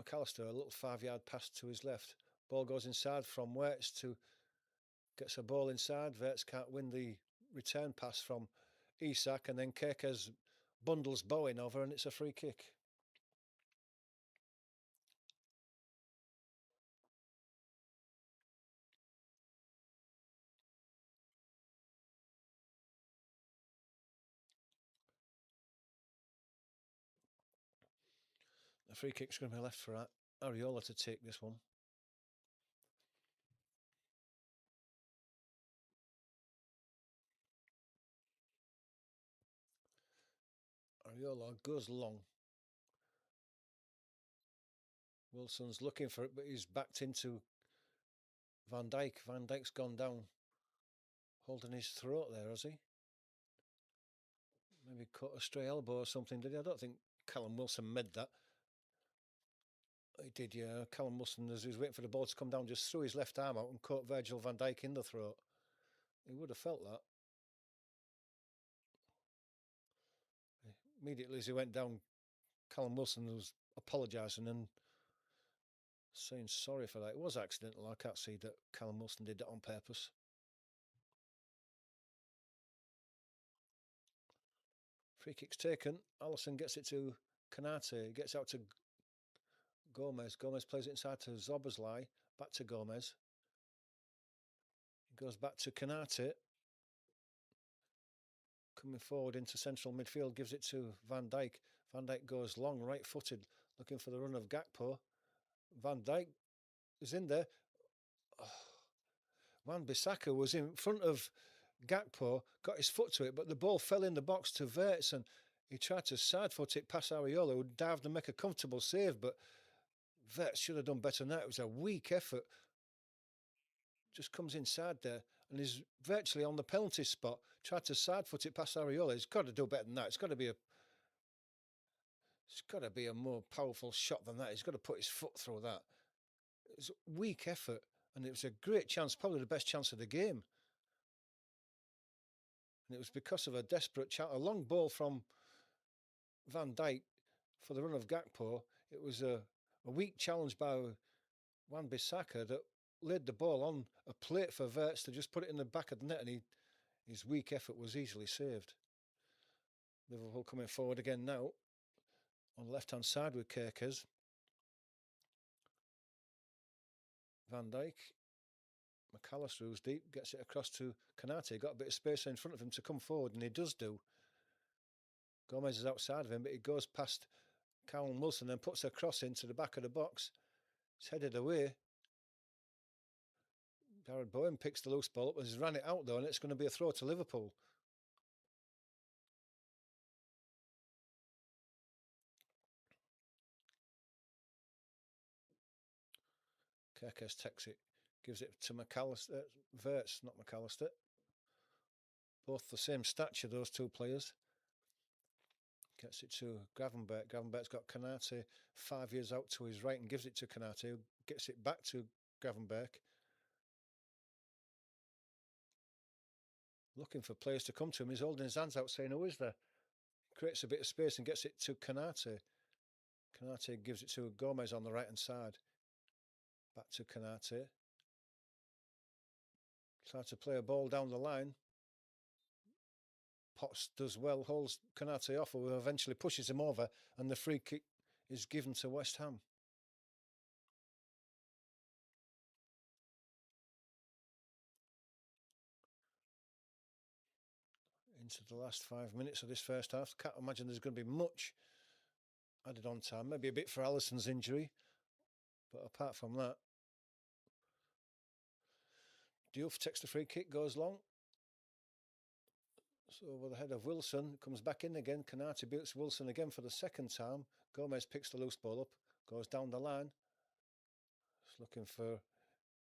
McAllister. A little 5-yard pass to his left. Ball goes inside from Wirtz to gets a ball inside. Wirtz can't win the return pass from Isak, and then Kerkers bundles Bowen over, and it's a free kick. The free kick's going to be left for Areola to take this one. Areola goes long. Wilson's looking for it, but he's backed into Van Dijk. Van Dijk's gone down, holding his throat there, has he? Maybe caught a stray elbow or something, did he? I don't think Callum Wilson made that. He did, yeah. Callum Wilson, as he was waiting for the ball to come down, just threw his left arm out and caught Virgil van Dijk in the throat. He would have felt that. Immediately as he went down, Callum Wilson was apologising and saying sorry for that. It was accidental. I can't see that Callum Wilson did that on purpose. Free kick's taken. Alisson gets it to Canate. Gets out to Gomez. Gomez plays it inside to Zoboslai. Back to Gomez. He goes back to Canate. Coming forward into central midfield. Gives it to Van Dijk. Van Dijk goes long, right-footed, looking for the run of Gakpo. Van Dijk is in there. Oh. Wan-Bissaka was in front of Gakpo, got his foot to it, but the ball fell in the box to Wirtz, and he tried to side foot it past Areola, who dived and make a comfortable save, but Wirtz should have done better than that. It was a weak effort. Just comes inside there and is virtually on the penalty spot. Tried to side foot it past Areola. He's got to do better than that. It's got to be a more powerful shot than that. He's got to put his foot through that. It's a weak effort, and it was a great chance, probably the best chance of the game. And it was because of a desperate chance, a long ball from Van Dijk for the run of Gakpo. It was a weak challenge by Wan-Bissaka that laid the ball on a plate for Wirtz to just put it in the back of the net, and his weak effort was easily saved. Liverpool coming forward again now on the left-hand side with Kerkers. Van Dijk. McAllister, who's deep, gets it across to Canate. Got a bit of space in front of him to come forward, and he does do. Gomez is outside of him, but he goes past Callum Wilson and puts a cross into the back of the box. It's headed away. Gareth Bowen picks the loose ball up, and he's ran it out though, and it's going to be a throw to Liverpool. Kerkers takes it, gives it to McAllister, Wirtz, not McAllister. Both the same stature, those two players. Gets it to Gravenberch. Gravenberch's got Canate 5 years out to his right and gives it to Canate, who gets it back to Gravenberch. Looking for players to come to him. He's holding his hands out saying, who is there? Creates a bit of space and gets it to Canate. Canate gives it to Gomez on the right-hand side. Back to Canate. Tries to play a ball down the line. Potts does well, holds Canate off, who eventually pushes him over, and the free kick is given to West Ham. Into the last 5 minutes of this first half. Can't imagine there's going to be much added on time. Maybe a bit for Alisson's injury, but apart from that, Diouf takes the free kick, goes long. So over the head of Wilson, comes back in again. Canate beats Wilson again for the second time. Gomez picks the loose ball up, goes down the line. It's looking for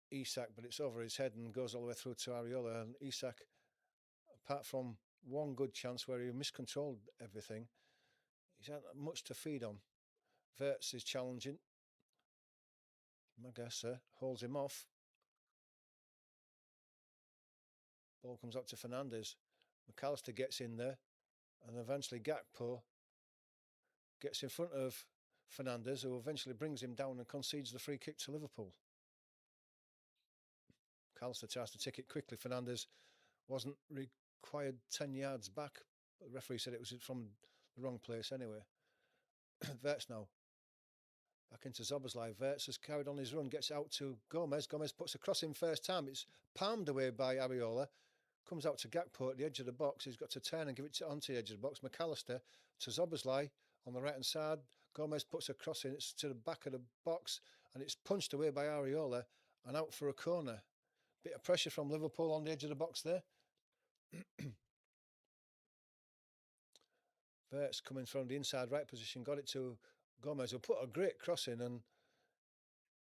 Isak, but it's over his head and goes all the way through to Areola. And Isak, apart from one good chance where he miscontrolled everything. He's had much to feed on. Verts is challenging. Magassa holds him off. Ball comes up to Fernandez. McAllister gets in there, and eventually Gakpo gets in front of Fernandez, who eventually brings him down and concedes the free kick to Liverpool. McAllister tries to take it quickly. Fernandez wasn't required 10 yards back, but the referee said it was from the wrong place anyway. Verts now. Back into Zoboslai. Verts has carried on his run, gets out to Gomez. Gomez puts a cross in first time. It's palmed away by Areola. Comes out to Gakpo at the edge of the box. He's got to turn and give it onto the edge of the box. McAllister to Zoboslai on the right hand side. Gomez puts a cross in. It's to the back of the box and it's punched away by Areola and out for a corner. Bit of pressure from Liverpool on the edge of the box there. Verts coming from the inside right position, got it to Gomez, who put a great cross in, and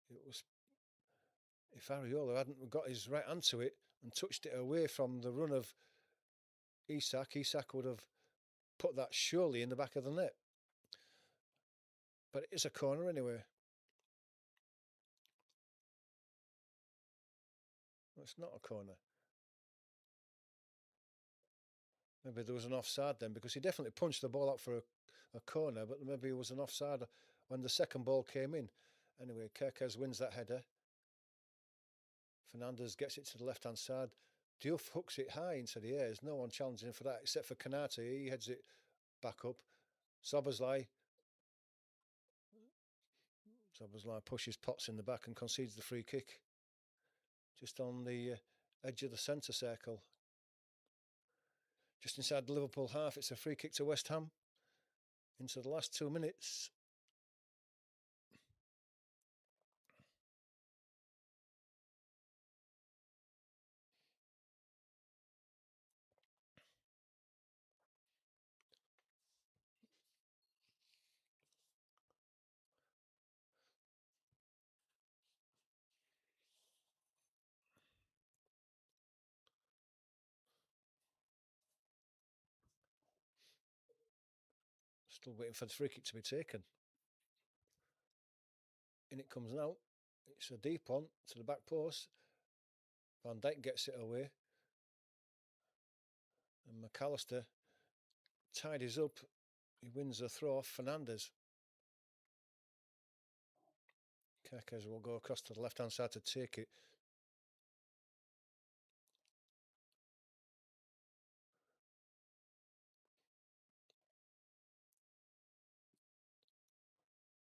it was, if Areola hadn't got his right hand to it and touched it away from the run of Isak would have put that surely in the back of the net. But it is a corner anyway. It's not a corner. Maybe there was an offside then, because he definitely punched the ball out for a corner, but maybe it was an offside when the second ball came in. Anyway, Kerkez wins that header. Fernandez gets it to the left-hand side. Diouf hooks it high into the air. There's no one challenging him for that except for Kanate. He heads it back up. Zoboslai pushes Potts in the back and concedes the free kick. Just on the edge of the centre circle. Just inside the Liverpool half. It's a free kick to West Ham. Into the last 2 minutes. Still waiting for the free kick to be taken. In it comes now. It's a deep one to the back post. Van Dijk gets it away. And McAllister tidies up. He wins the throw off Fernandez. Kerkez will go across to the left-hand side to take it.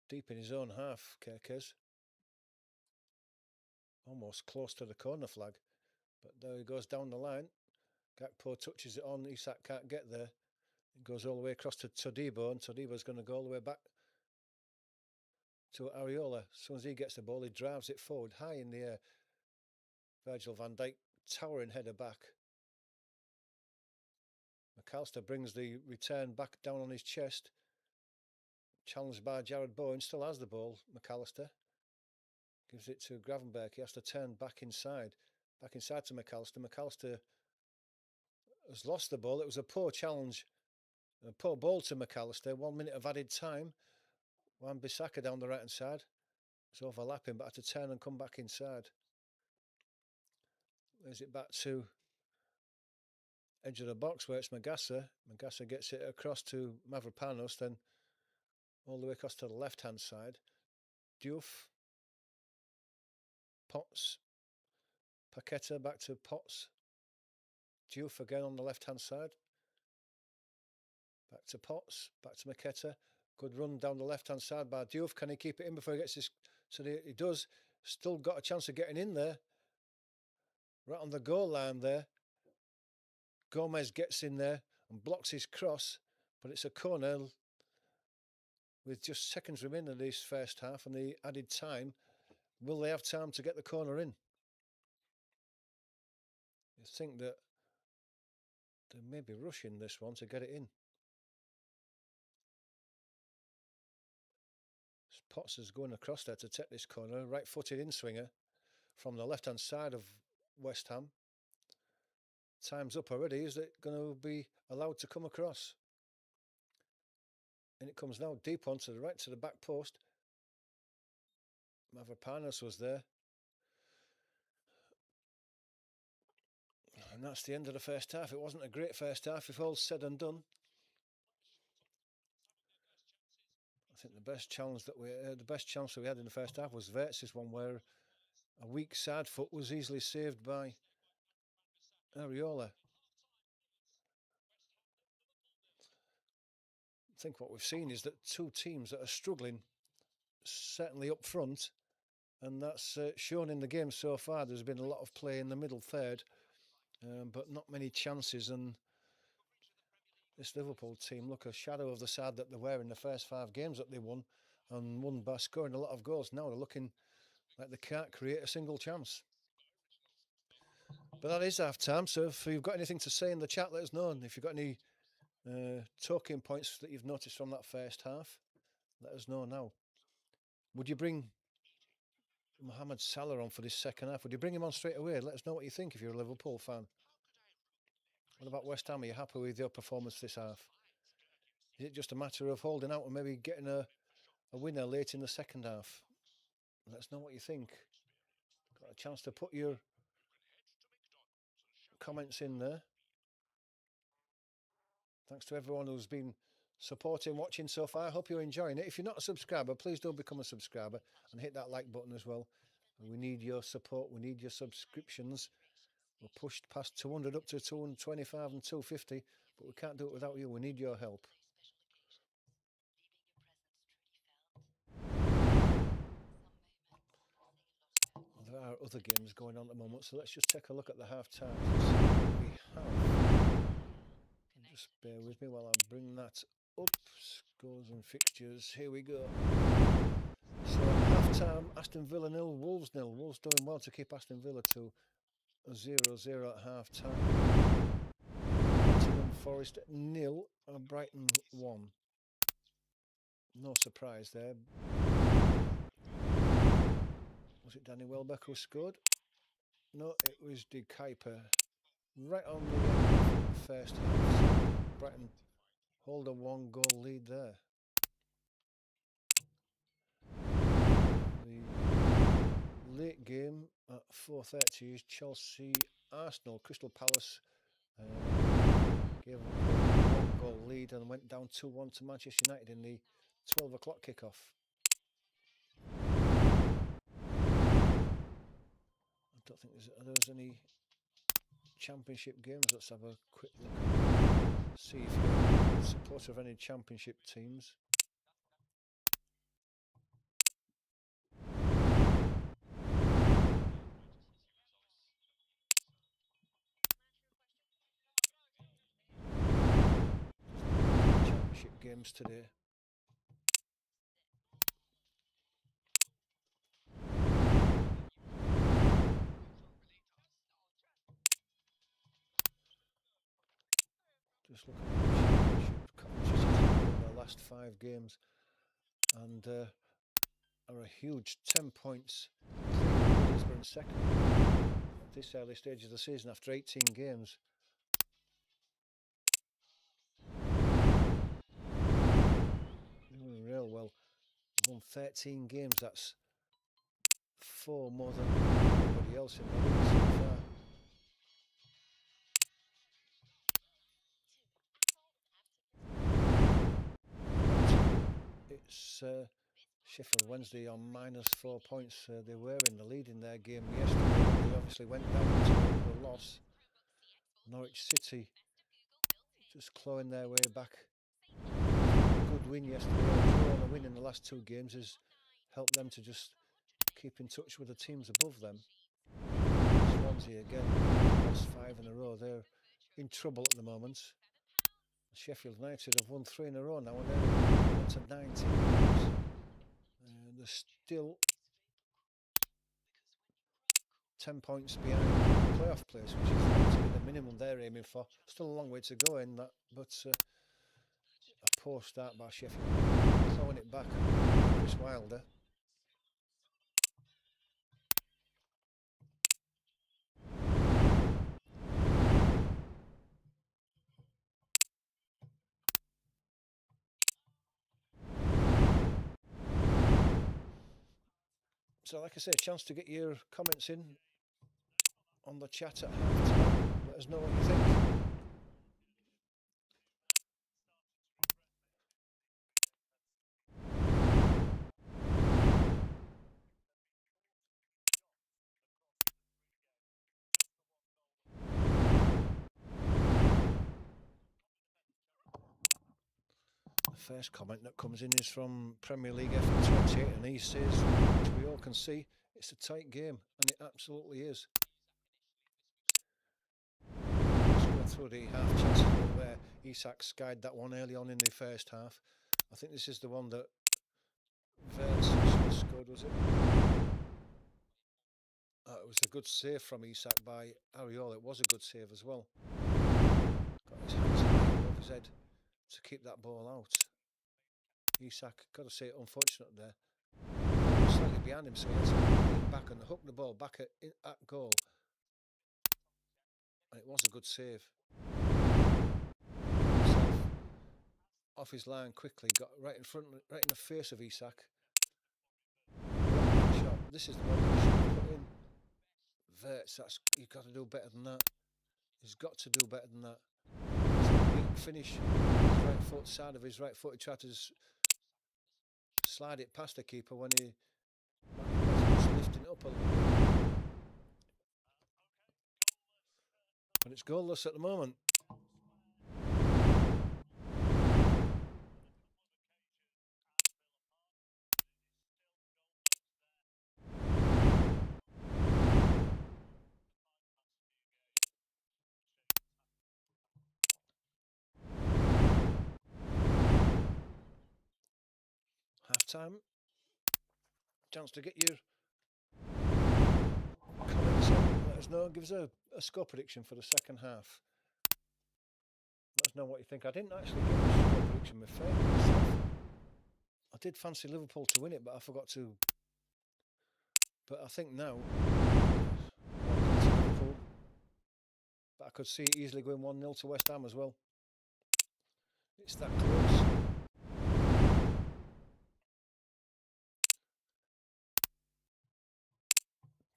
Deep in his own half, Kerkez. Almost close to the corner flag. But there he goes down the line. Gakpo touches it on. Isak can't get there. It goes all the way across to Todibo, and Todibo's going to go all the way back to Areola. As soon as he gets the ball, he drives it forward, high in the air. Virgil van Dijk, towering header back. McAllister brings the return back down on his chest. Challenged by Jared Bowen, still has the ball, McAllister. Gives it to Gravenberg. He has to turn back inside to McAllister. McAllister has lost the ball. It was a poor challenge, a poor ball to McAllister. 1 minute of added time. Wan-Bissaka down the right hand side. It's overlapping, but had to turn and come back inside. There's it back to edge of the box where it's Magassa. Magassa gets it across to Mavropanos, then all the way across to the left hand side. Diouf, Potts, Paqueta back to Potts. Diouf again on the left hand side. Back to Potts, back to Paqueta. Good run down the left hand side by Diouf. Can he keep it in before he gets his? So he does. Still got a chance of getting in there. Right on the goal line there. Gomez gets in there and blocks his cross, but it's a corner with just seconds remaining in this first half and the added time. Will they have time to get the corner in? You think that they may be rushing this one to get it in. Potts is going across there to take this corner. Right-footed in-swinger from the left-hand side of West Ham. Time's up already. Is it going to be allowed to come across. And it comes now deep onto the right to the back post. Mavropanos was there. And that's the end of the first half. It wasn't a great first half, if all's said and done. I think the best chance that we had in the first half was Verts' one, where a weak side foot was easily saved by Areola. I think what we've seen is that two teams that are struggling, certainly up front, and that's shown in the game so far. There's been a lot of play in the middle third, but not many chances. And this Liverpool team look a shadow of the side that they were in the first 5 games that they won, and won by scoring a lot of goals. Now they're looking like they can't create a single chance. But that is half time. So if you've got anything to say in the chat, let us know. And if you've got any talking points that you've noticed from that first half, let us know now. Would you bring Mohamed Salah on for this second half? Would you bring him on straight away? Let us know what you think if you're a Liverpool fan. What about West Ham? Are you happy with your performance this half? Is it just a matter of holding out and maybe getting a winner late in the second half? Let us know what you think. Got a chance to put your comments in there. Thanks to everyone who's been supporting, watching so far. I hope you're enjoying it. If you're not a subscriber, please do become a subscriber and hit that like button as well. We need your support. We need your subscriptions. We're pushed past 200 up to 225 and 250, but we can't do it without you. We need your help. There are other games going on at the moment, so let's just take a look at the half time. We have. Just bear with me while I bring that up. Scores and fixtures. Here we go. So half time, Aston Villa 0, Wolves 0. Wolves doing well to keep Aston Villa to 0-0 at half time. Nottingham Forest 0 and Brighton 1. No surprise there. Was it Danny Welbeck who scored? No, it was De Kuiper. Right on the first half. So Brighton hold a 1-goal lead there. The late game at 4:30 is Chelsea Arsenal. Crystal Palace gave a 1-goal lead and went down 2-1 to Manchester United in the 12 o'clock kickoff. I don't think there's any championship games. Let's have a quick look. See if you're a supporter of any championship teams. Championship games today. Just look at the championship. Coventry City won their last 5 games and are a huge 10 points. Middlesbrough in second at this early stage of the season after 18 games. Doing real well. Won 13 games. That's 4 more than anybody else in the league so far. It's Sheffield Wednesday on -4 points. They were in the lead in their game yesterday. They obviously went down to a loss. Norwich City just clawing their way back. Good win yesterday. A draw and a win in the last 2 games has helped them to just keep in touch with the teams above them. Swansea again, lost 5 in a row. They're in trouble at the moment. Sheffield United have won 3 in a row now and they're on to 19 games. They're still 10 points behind playoff place, which is going to be the minimum they're aiming for. Still a long way to go in that, but a poor start by Sheffield, throwing it back. Chris Wilder. So, like I say, a chance to get your comments in on the chat at half time. Let us know what you think. The first comment that comes in is from Premier League F28, and he says, which we all can see, it's a tight game, and it absolutely is. Just going through the half chances where Isak skied that one early on in the first half. I think this is the one that Verts scored, was it? It was a good save from Isak by Ariola. It was a good save as well. Got his hands above his head to keep that ball out. Isak, got to say, unfortunate there. Slightly behind him, so he had to lean back and hook the ball back at goal. And it was a good save. Off his line quickly, got right in front, right in the face of Isak. Shot. This is the one that he should have put in. Verts, you've got to do better than that. He's got to do better than that. Weak finish, his right foot, side of his right foot. He tried to slide it past the keeper when he was lifting it up a little bit. But it's goalless at the moment. Half time. Chance to get your comments in. Let us know. Give us a score prediction for the second half. Let us know what you think. I didn't actually give a score prediction myself. I did fancy Liverpool to win it, but I forgot to. But I think now, 1-0 to Liverpool. But I could see it easily going 1-0 to West Ham as well. It's that close.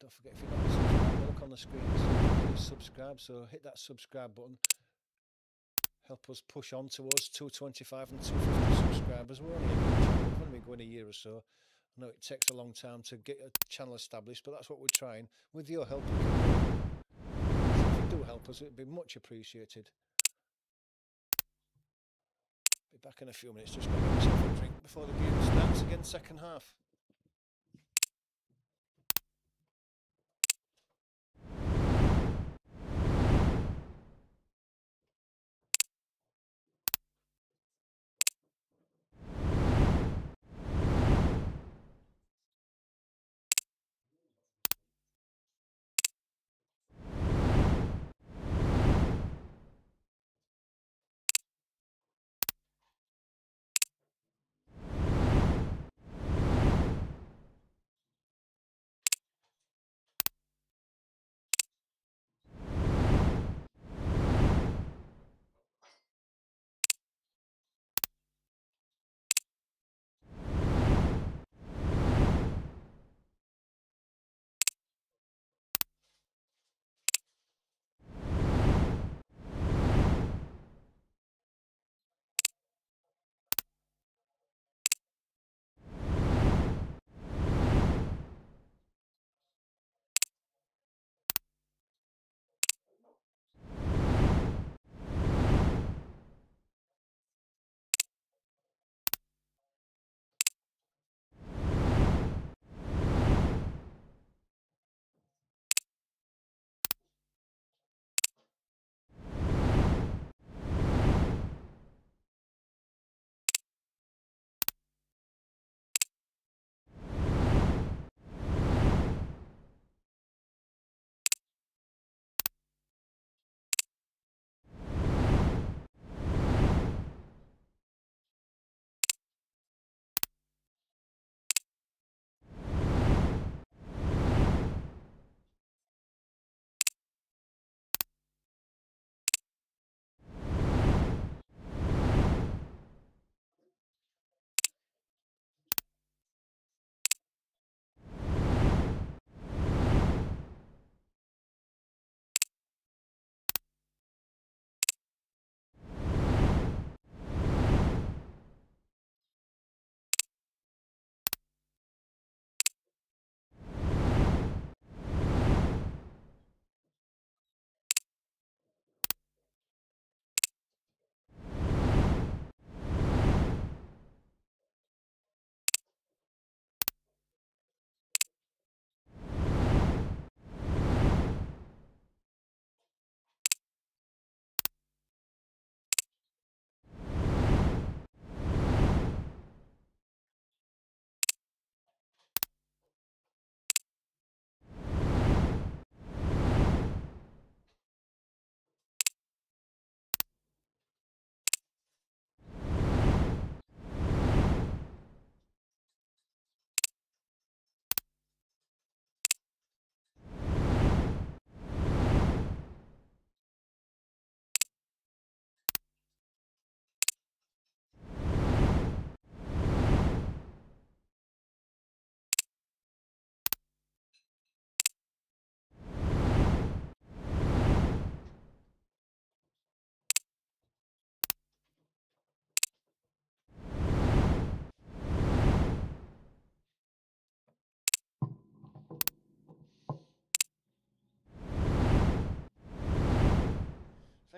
Don't forget, if you're not subscribed, look on the screen. Please subscribe. So hit that subscribe button. Help us push on towards 225 and 250 subscribers. We're only a new channel. We've only been going a year or so. I know it takes a long time to get a channel established, but that's what we're trying. With your help, we can do it. So if you do help us, it'd be much appreciated. Be back in a few minutes. Just going to get myself a drink before the game starts again, second half.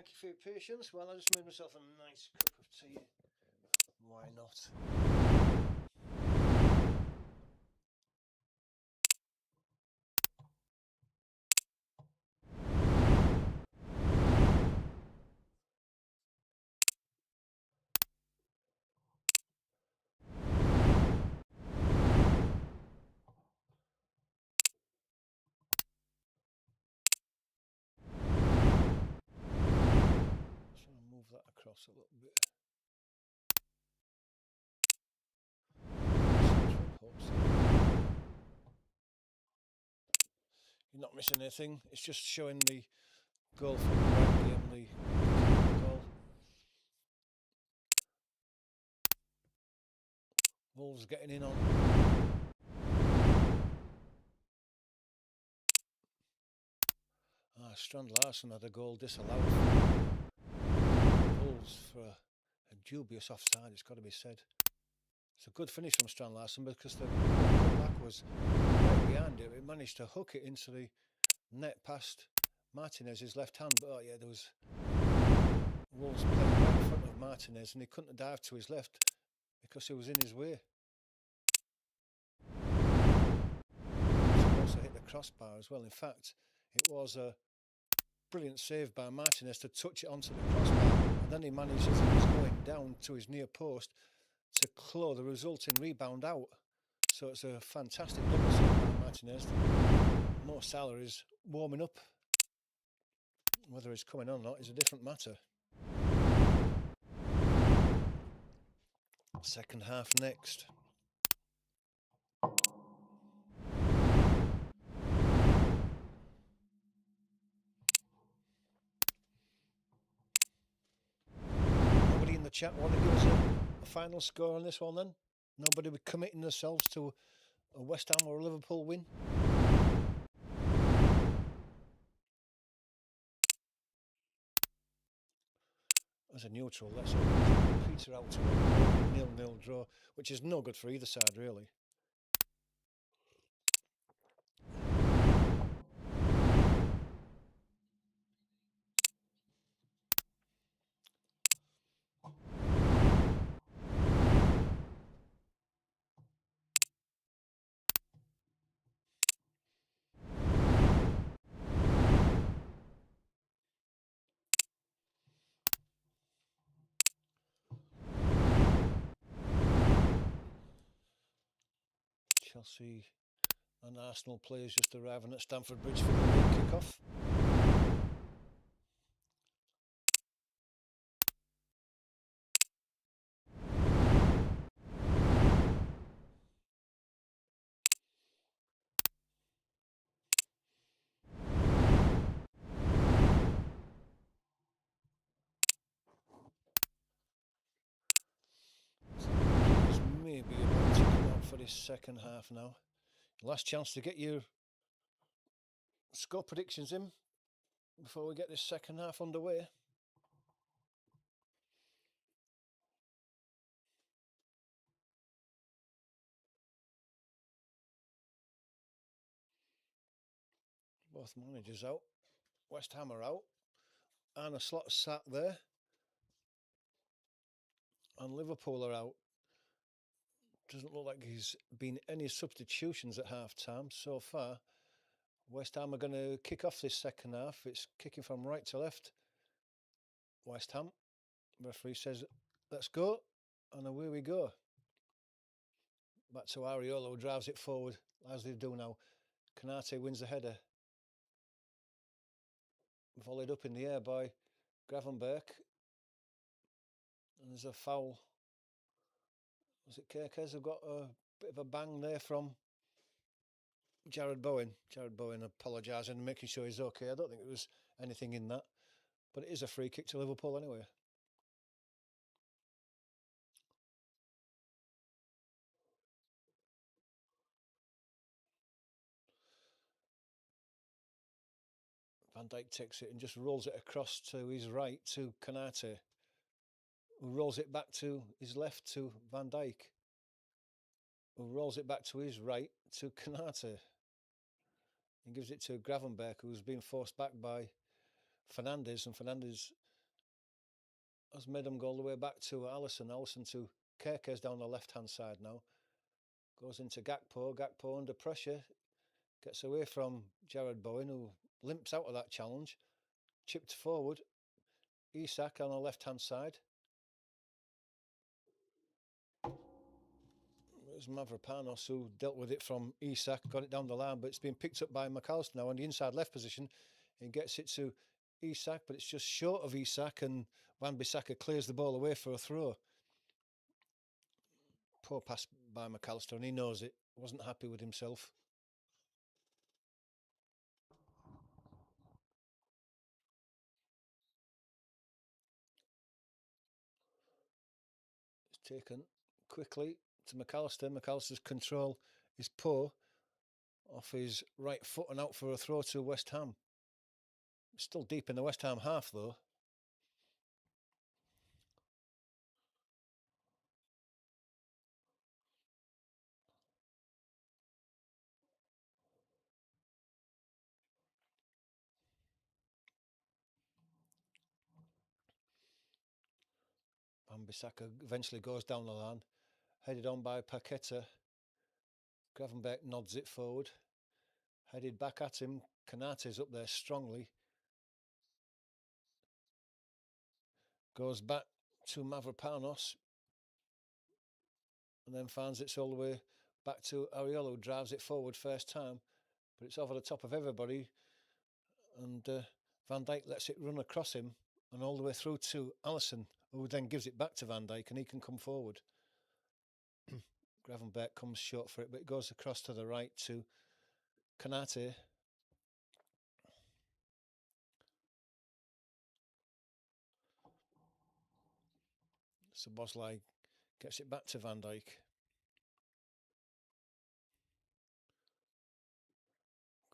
thank you for your patience. Well, I just made myself a nice cup of tea. Why not? Just want to move that across a little bit. You're not missing anything. It's just showing the goal from the right game, the goal. Wolves getting in on. Strand Larsen had a goal disallowed. Wolves for a dubious offside, it's got to be said. It's a good finish from Strand Larsen because the back was right behind it. It managed to hook it into the net past Martinez's left hand. But oh yeah, there was Wolves playing right in front of Martinez and he couldn't dive to his left because he was in his way. He also hit the crossbar as well. In fact, it was a brilliant save by Martinez to touch it onto the crossbar, and then he managed, as he was going down to his near post, to claw the resulting rebound out. So it's a fantastic double save by Martinez. Mo Salah is warming up. Whether he's coming on or not is a different matter. Second half next. Nobody in the chat want to give us a final score on this one then? Nobody be committing themselves to a West Ham or a Liverpool win? As a neutral, let's peter out to a 0-0 draw, which is no good for either side really. Chelsea and Arsenal players just arriving at Stamford Bridge for the late kick-off. Maybe about to come out for this second half now. Last chance to get your score predictions in before we get this second half underway. Both managers out. West Ham are out. Arne Slot sat there. And Liverpool are out. Doesn't look like there's been any substitutions at half time so far. West Ham are going to kick off this second half. It's kicking from right to left. West Ham. Referee says, let's go. And away we go. Back to Areola, who drives it forward, as they do now. Canate wins the header. Volleyed up in the air by Gravenberch. And there's a foul. Was it Kerkez who got a bit of a bang there from Jared Bowen? Jared Bowen apologising and making sure he's okay. I don't think it was anything in that. But it is a free kick to Liverpool anyway. Van Dijk takes it and just rolls it across to his right to Canate, who rolls it back to his left to Van Dijk, who rolls it back to his right to Canate. He gives it to Gravenberch, who's being forced back by Fernandes, and Fernandes has made them go all the way back to Allison. Allison to Kerkez down the left-hand side now. Goes into Gakpo. Gakpo under pressure. Gets away from Jared Bowen, who limps out of that challenge. Chipped forward. Isak on the left-hand side. It was Mavropanos who dealt with it from Isak, got it down the line, but it's been picked up by McAllister now on the inside left position. He gets it to Isak, but it's just short of Isak, and Wan-Bissaka clears the ball away for a throw. Poor pass by McAllister, and he knows it. Wasn't happy with himself. It's taken quickly to McAllister. McAllister's control is poor. Off his right foot and out for a throw to West Ham. Still deep in the West Ham half, though. Wan-Bissaka eventually goes down the line, headed on by Paqueta. Gravenberch nods it forward, headed back at him. Konate's up there strongly. Goes back to Mavropanos, and then finds it's all the way back to Areola, who drives it forward first time, but it's over the top of everybody, and Van Dijk lets it run across him and all the way through to Allison, who then gives it back to Van Dijk, and he can come forward. Gravenberch comes short for it, but it goes across to the right to Konate. Szoboszlai gets it back to Van Dijk.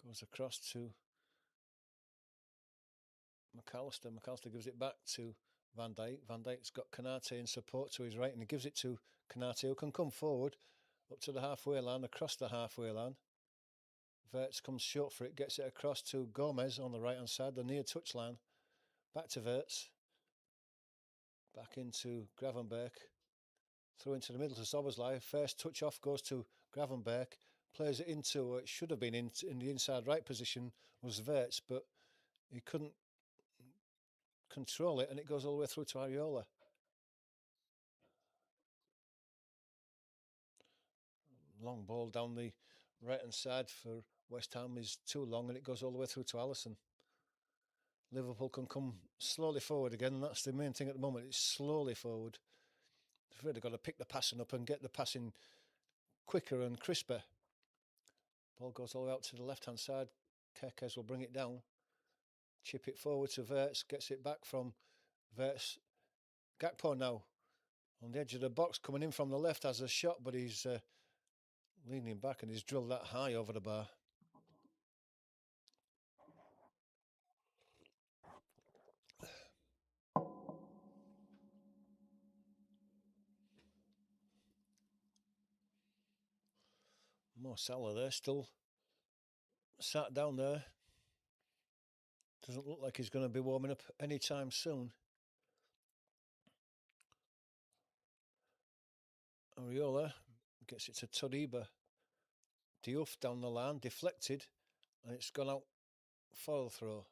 Goes across to McAllister. McAllister gives it back to Van Dijk. Van Dijk's got Konate in support to his right, and he gives it to Konate, who can come forward up to the halfway line, across the halfway line. Wirtz comes short for it, gets it across to Gomez on the right-hand side, the near touchline. Back to Wirtz. Back into Gravenberch. Through into the middle to Szoboszlai. First touch off goes to Gravenberch. Plays it into, it should have been in the inside right position, was Wirtz, but he couldn't control it, and it goes all the way through to Areola. Long ball down the right-hand side for West Ham is too long, and it goes all the way through to Allison. Liverpool can come slowly forward again, and that's the main thing at the moment. It's slowly forward. They've really got to pick the passing up and get the passing quicker and crisper. Ball goes all the way out to the left-hand side. Kerkez will bring it down. Chip it forward to Wirtz. Gets it back from Wirtz. Gakpo now on the edge of the box, coming in from the left, has a shot, but he's leaning back and he's drilled that high over the bar. Mo Salah there, still sat down there. Doesn't look like he's going to be warming up anytime soon. Areola gets it to Todiba. Diouf down the line, deflected, and it's gone out for the throw.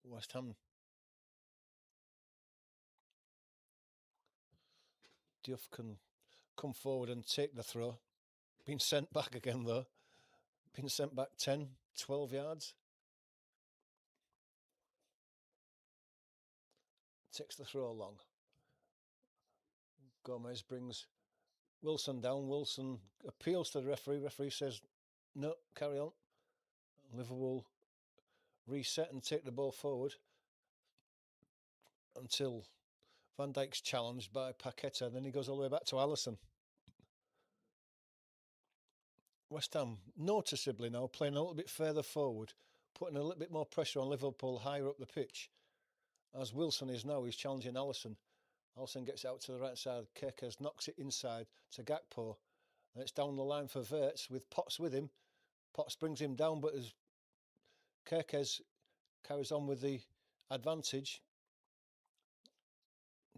West Ham. Diouf can come forward and take the throw. Been sent back again, though. Been sent back 10, 12 yards. Takes the throw long. Gomez brings Wilson down. Wilson appeals to the referee. Referee says, no, carry on. Liverpool reset and take the ball forward until Van Dijk's challenged by Paqueta. Then he goes all the way back to Allison. West Ham noticeably now playing a little bit further forward, putting a little bit more pressure on Liverpool higher up the pitch. As Wilson is now, he's challenging Allison. Allison gets out to the right side. Kerkez knocks it inside to Gakpo. And it's down the line for Wirtz with Potts with him. Potts brings him down, but as Kerkez carries on with the advantage,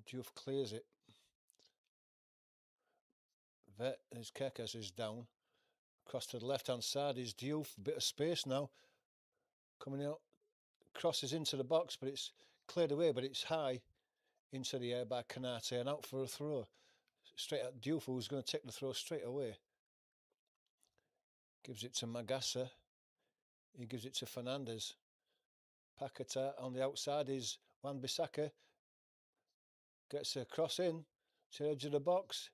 Diouf clears it. His Kerkez is down. Cross to the left-hand side is Diouf. Bit of space now. Coming out. Crosses into the box, but it's cleared away, but it's high into the air by Canate and out for a throw. Straight at Diouf, who's going to take the throw straight away. Gives it to Magassa. He gives it to Fernandez. Paqueta on the outside is Wan-Bissaka. Gets a cross in to the edge of the box.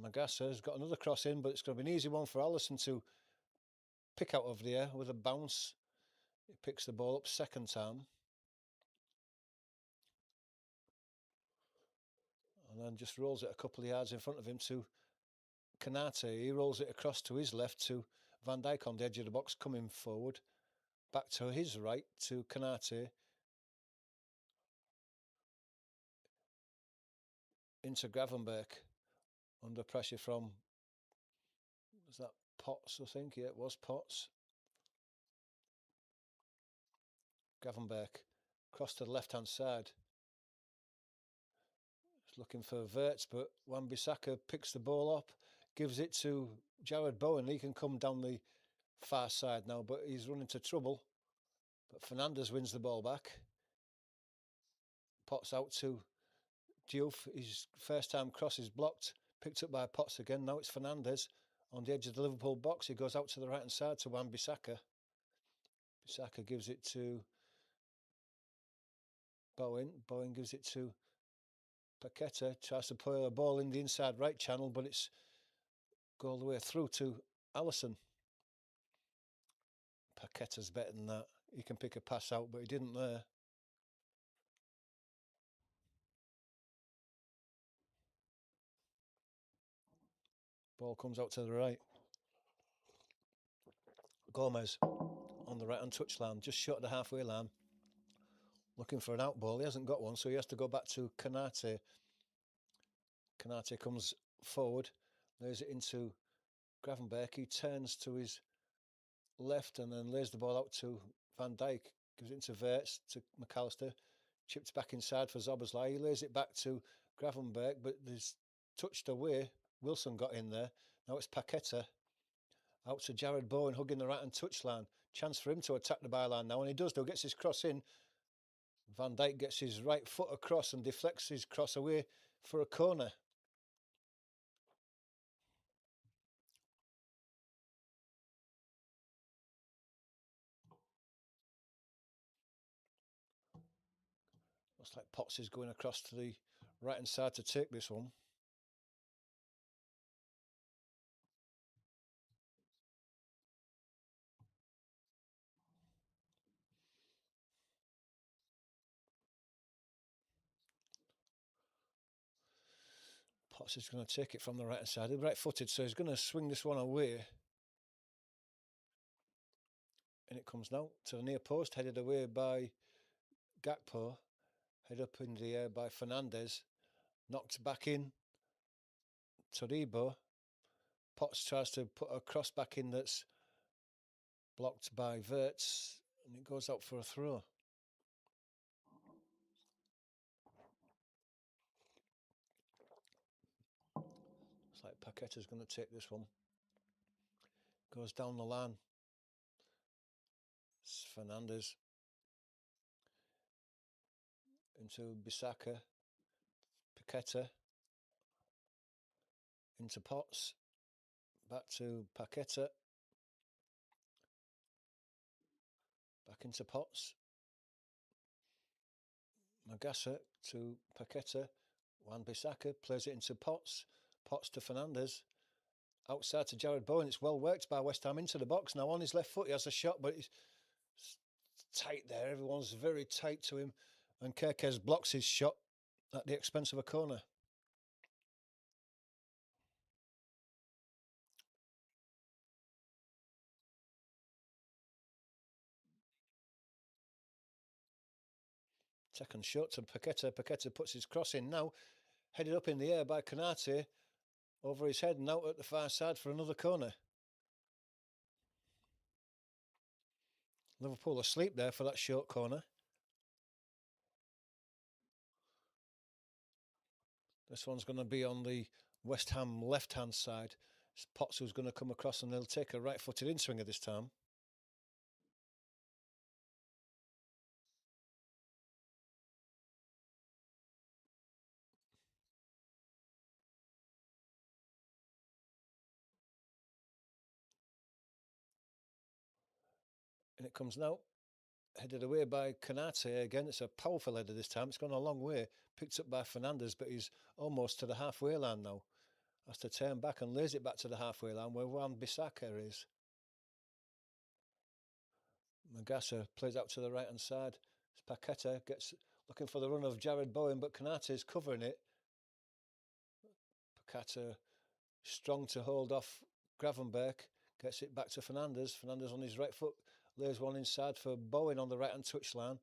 Magassa's got another cross in, but it's going to be an easy one for Alisson to pick out of the air with a bounce. He picks the ball up second time. And then just rolls it a couple of yards in front of him to Canate. He rolls it across to his left to Van Dijk on the edge of the box, coming forward. Back to his right to Canate. Into Gravenberch. Under pressure from, was that Potts, I think? Yeah, it was Potts. Gravenberch. Cross to the left-hand side. Just looking for Wirtz, but Wan-Bissaka picks the ball up, gives it to Jared Bowen. He can come down the far side now, but he's run into trouble. But Fernandez wins the ball back. Potts out to Diouf. His first time cross is blocked. Picked up by Potts again. Now it's Fernandez on the edge of the Liverpool box. He goes out to the right hand side to Wan-Bissaka. Bissaka gives it to Bowen. Bowen gives it to Paqueta. Tries to play a ball in the inside right channel, but it's go all the way through to Alisson. Paqueta's better than that. He can pick a pass out, but he didn't there. Ball comes out to the right. Gomez on the right hand touchline, just short of the halfway line. Looking for an out ball. He hasn't got one, so he has to go back to Canate. Canate comes forward, lays it into Gravenberch. He turns to his left and then lays the ball out to Van Dijk. Gives it into Wirtz, to McAllister. Chipped back inside for Szoboszlai. He lays it back to Gravenberch, but there's touched away. Wilson got in there. Now it's Paqueta. Out to Jared Bowen, hugging the right-hand touchline. Chance for him to attack the byline now, and he does, though. Gets his cross in. Van Dijk gets his right foot across and deflects his cross away for a corner. Looks like Potts is going across to the right-hand side to take this one. Potts is going to take it from the right-hand side. He's right-footed, so he's going to swing this one away. And it comes now to the near post, headed away by Gakpo. Head up in the air by Fernandez. Knocked back in. Todibo. Potts tries to put a cross back in that's blocked by Wirtz. And it goes out for a throw. It's like Paqueta's going to take this one. Goes down the line. It's Fernandez. Into Bissaka. Paqueta. Into Potts. Back to Paqueta. Back into Potts. Magassa to Paqueta. Wan-Bissaka plays it into Potts. Potts to Fernandez. Outside to Jared Bowen. It's well worked by West Ham into the box. Now on his left foot he has a shot, but it's tight there. Everyone's very tight to him. And Kerkez blocks his shot at the expense of a corner. Second shot to Paqueta. Paqueta puts his cross in now. Headed up in the air by Canate. Over his head and out at the far side for another corner. Liverpool asleep there for that short corner. This one's going to be on the West Ham left-hand side. It's Potts who's going to come across, and they'll take a right-footed in-swinger this time. And it comes now. Headed away by Canate again. It's a powerful header this time. It's gone a long way. Picked up by Fernandez, but he's almost to the halfway line now. Has to turn back and lays it back to the halfway line where Wan-Bissaka is. Magassa plays out to the right hand side. Paqueta gets looking for the run of Jared Bowen, but Canate is covering it. Paqueta strong to hold off Gravenberg. Gets it back to Fernandez. Fernandez on his right foot lays one inside for Bowen on the right hand touchline.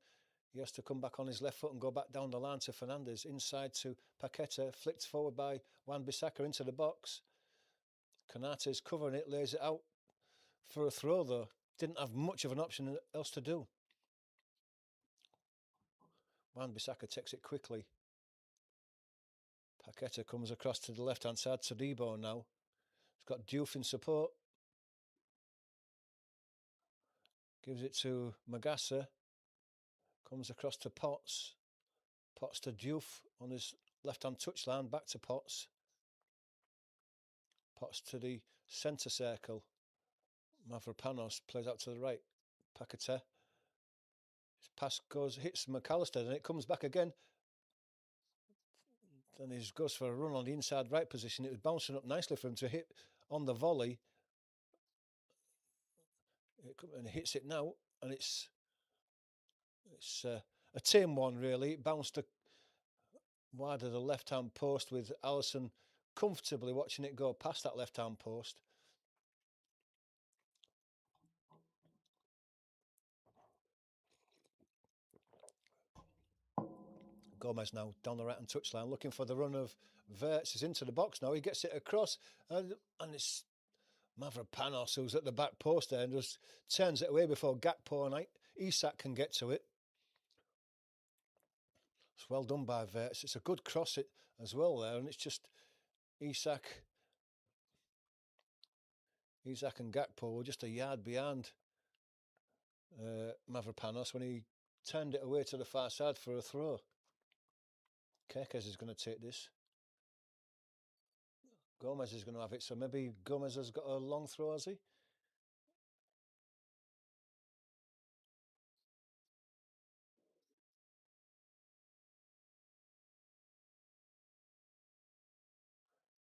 He has to come back on his left foot and go back down the line to Fernandez. Inside to Paqueta, flicked forward by Wan-Bissaka into the box. Canate is covering it, lays it out for a throw though. Didn't have much of an option else to do. Wan-Bissaka takes it quickly. Paqueta comes across to the left-hand side to Debo now. He's got Diouf in support. Gives it to Magassa. Comes across to Potts. Potts to Diouf on his left-hand touchline. Back to Potts. Potts to the centre circle. Mavropanos plays out to the right. Paqueta. His pass hits McAllister, and it comes back again. Then he goes for a run on the inside right position. It was bouncing up nicely for him to hit on the volley. And he hits it now, and it's a tame one really. It bounced wide of the left-hand post with Allison comfortably watching it go past that left-hand post. Gomez now down the right-hand touchline looking for the run of Wirtz. He's into the box now. He gets it across, and it's Mavropanos who's at the back post there and just turns it away before Gakpo and Isak can get to it. It's well done by Wirtz. It's a good cross it as well there, and it's just Isak and Gakpo were just a yard behind Mavropanos when he turned it away to the far side for a throw. Kerkez is going to take this. Gomez is going to have it, so maybe Gomez has got a long throw, has he?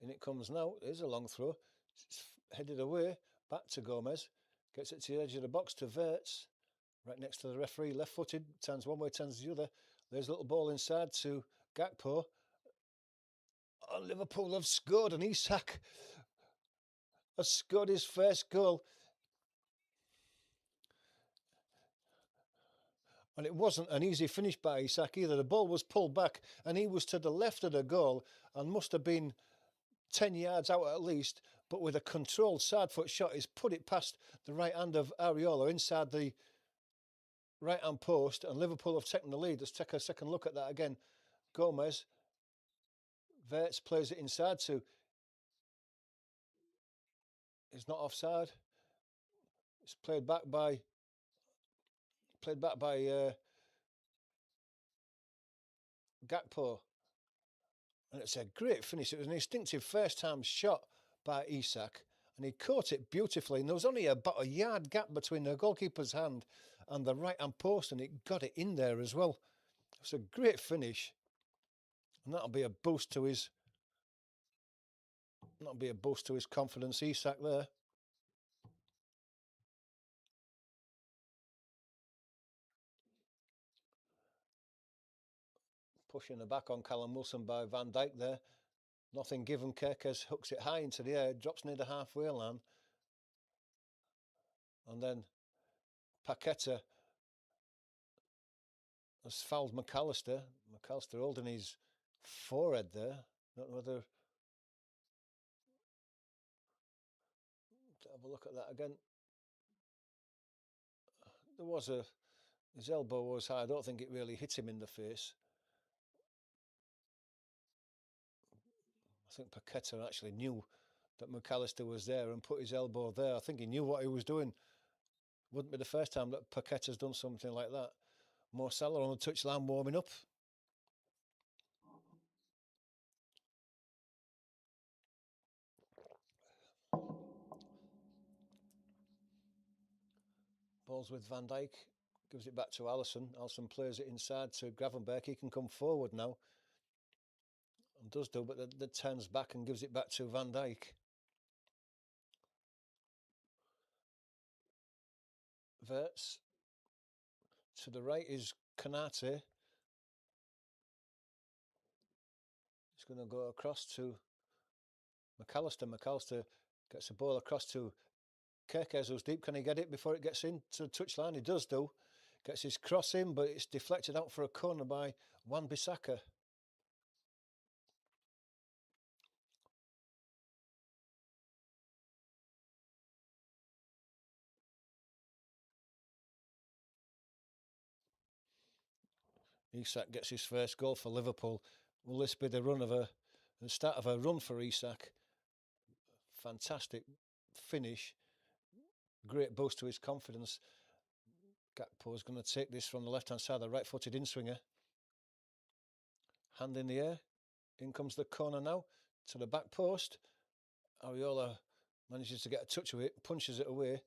In it comes now. There's a long throw. It's headed away, back to Gomez. Gets it to the edge of the box to Wirtz. Right next to the referee, left-footed. Turns one way, turns the other. There's a little ball inside to Gakpo. Oh, Liverpool have scored, and Isak has scored his first goal. And it wasn't an easy finish by Isak either. The ball was pulled back, and he was to the left of the goal and must have been 10 yards out at least, but with a controlled side foot shot, he's put it past the right hand of Areola inside the right hand post, and Liverpool have taken the lead. Let's take a second look at that again. Gomez, Wirtz plays it inside to. It's not offside. It's played back by Gakpo. And it's a great finish. It was an instinctive first-time shot by Isak, and he caught it beautifully. And there was only about a yard gap between the goalkeeper's hand and the right-hand post, and it got it in there as well. It's a great finish, and that'll be a boost to his confidence. Isak there. Pushing the back on Callum Wilson by Van Dijk there. Nothing given. Kerkez hooks it high into the air, drops near the halfway line. And then Paqueta has fouled McAllister. McAllister holding his forehead there. Not whether to have a look at that again. There was his elbow was high. I don't think it really hit him in the face. think Paqueta actually knew that McAllister was there and put his elbow there. I think he knew what he was doing. Wouldn't be the first time that Paqueta's done something like that. Mo Salah on the touchline warming up. Ball's with Van Dijk. Gives it back to Alisson. Alisson plays it inside to Gravenberch. He can come forward now. And does do, but then turns back and gives it back to Van Dijk. Verts. To the right is Kanate. He's going to go across to McAllister. McAllister gets the ball across to Kerkez, who's deep. Can he get it before it gets into the touchline? He does do. Gets his cross in, but it's deflected out for a corner by Wan-Bissaka. Isak gets his first goal for Liverpool. Will this be the start of a run for Isak? Fantastic finish. Great boost to his confidence. Gakpo is going to take this from the left-hand side, the right-footed in-swinger. Hand in the air. In comes the corner now to the back post. Areola manages to get a touch of it, punches it away.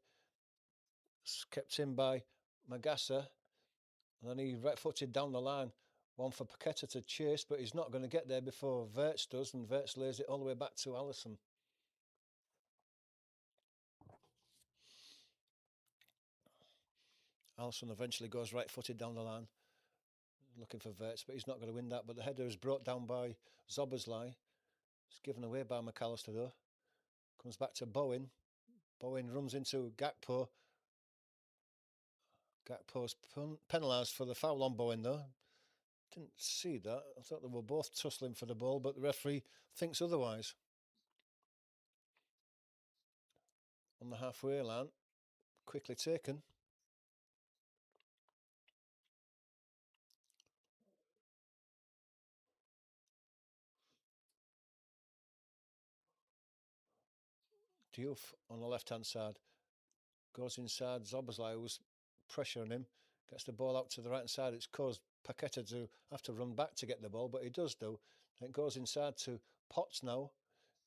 It's kept in by Magassa. And then he right-footed down the line. One for Paqueta to chase, but he's not going to get there before Verts does, and Verts lays it all the way back to Alisson. Alisson eventually goes right-footed down the line, looking for Verts, but he's not going to win that. But the header is brought down by Zoboszlai. It's given away by McAllister, though. Comes back to Bowen. Bowen runs into Gakpo. Gakpo's penalised for the foul on Bowen, though. Didn't see that. I thought they were both tussling for the ball, but the referee thinks otherwise. On the halfway line, quickly taken. Diouf on the left-hand side. Goes inside. Zoboszlai was pressuring him. Gets the ball out to the right-hand side. It's caused Paqueta to have to run back to get the ball, but he does do. It goes inside to Potts now.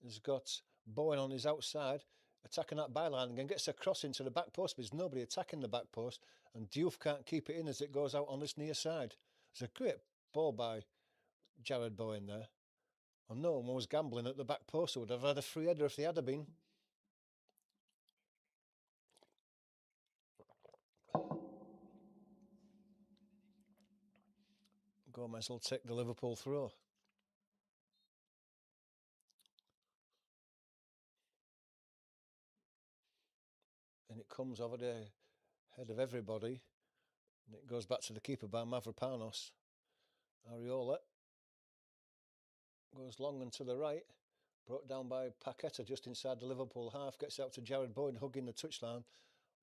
He's got Bowen on his outside, attacking that byline again. Gets a cross into the back post, but there's nobody attacking the back post. And Diouf can't keep it in as it goes out on this near side. It's a great ball by Jared Bowen there. And no one was gambling at the back post. Would have had a free header if they had been. Gomez will take the Liverpool throw. And it comes over the head of everybody. And it goes back to the keeper by Mavropanos. Areola goes long and to the right. Brought down by Paqueta just inside the Liverpool half. Gets out to Jared Bowen, hugging the touchline.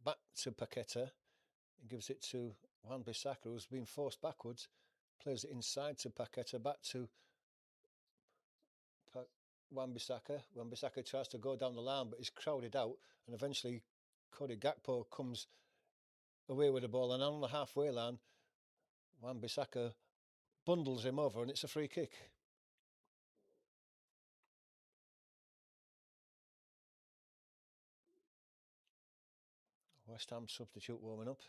Back to Paqueta. He gives it to Wan-Bissaka, who's been forced backwards. Plays it inside to Paqueta. Back to Wan-Bissaka. Wan-Bissaka tries to go down the line, but he's crowded out. And eventually, Cody Gakpo comes away with the ball. And on the halfway line, Wan-Bissaka bundles him over, and it's a free kick. West Ham substitute warming up.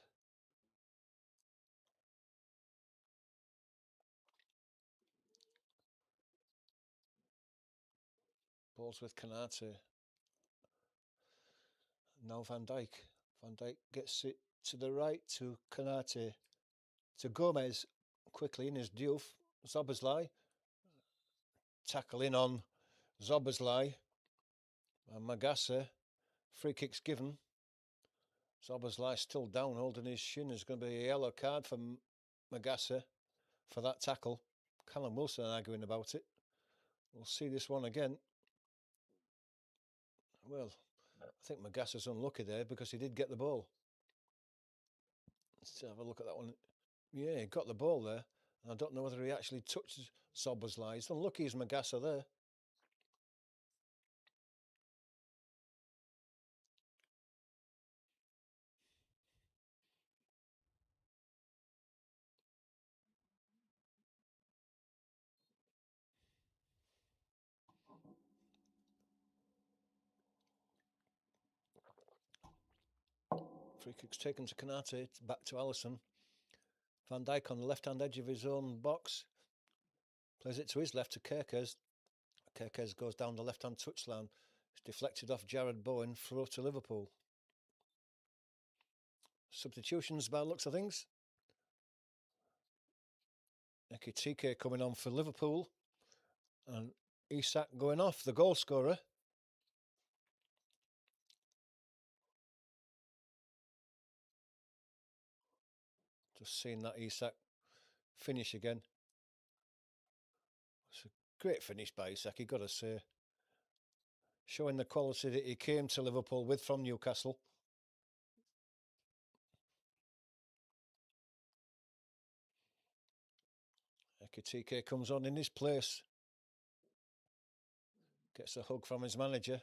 Ball's with Kanate. Now Van Dijk. Van Dijk gets it to the right to Kanate. To Gomez. Quickly in is Diouf. Zoboszlai. Tackle in on Zoboszlai. And Magassa. Free kick's given. Zoboszlai still down, holding his shin. There's going to be a yellow card for Magassa for that tackle. Callum Wilson arguing about it. We'll see this one again. Well, I think Magassa's unlucky there because he did get the ball. Let's have a look at that one. Yeah, he got the ball there. And I don't know whether he actually touched Zoboszlai. He's unlucky as Magassa there. Free kick's taken to Kanate, back to Allison. Van Dijk on the left-hand edge of his own box. Plays it to his left to Kerkez. Kerkez goes down the left-hand touchline. It's deflected off Jared Bowen, throw to Liverpool. Substitutions by the looks of things. Ekitike coming on for Liverpool. And Isak going off, the goal scorer. Just seeing that Isak finish again. It's a great finish by Isak, you've got to say. Showing the quality that he came to Liverpool with from Newcastle. Ekitike comes on in his place. Gets a hug from his manager.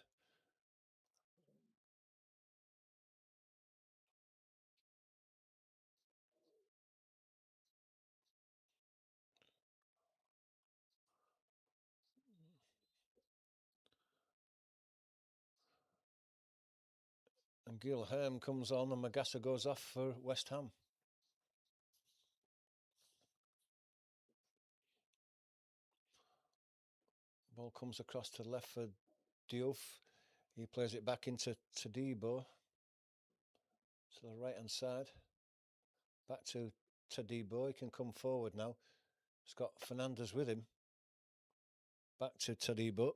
And Gilhelm comes on and Magassa goes off for West Ham. Ball comes across to the left for Diouf. He plays it back into Tadibo. To the right hand side. Back to Tadibo. He can come forward now. He's got Fernandez with him. Back to Tadibo.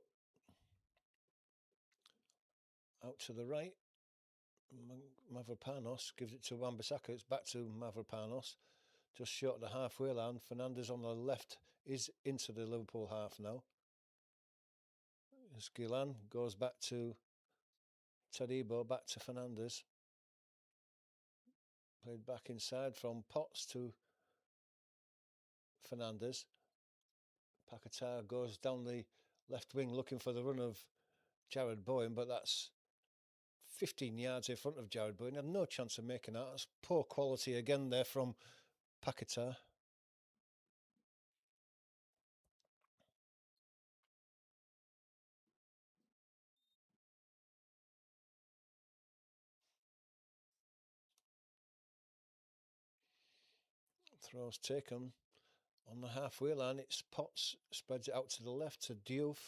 Out to the right. Mavropanos gives it to Wan-Bissaka. It's back to Mavropanos. Just short of the halfway line. Fernandez on the left is into the Liverpool half now. Gilan goes back to Tadibo, back to Fernandez. Played back inside from Potts to Fernandez. Paquetá goes down the left wing looking for the run of Jared Bowen, but that's 15 yards in front of Jared Bowen. Had no chance of making that. That's poor quality again there from Paquetá. Throw's taken on the halfway line. It's Potts, spreads it out to the left to Diouf.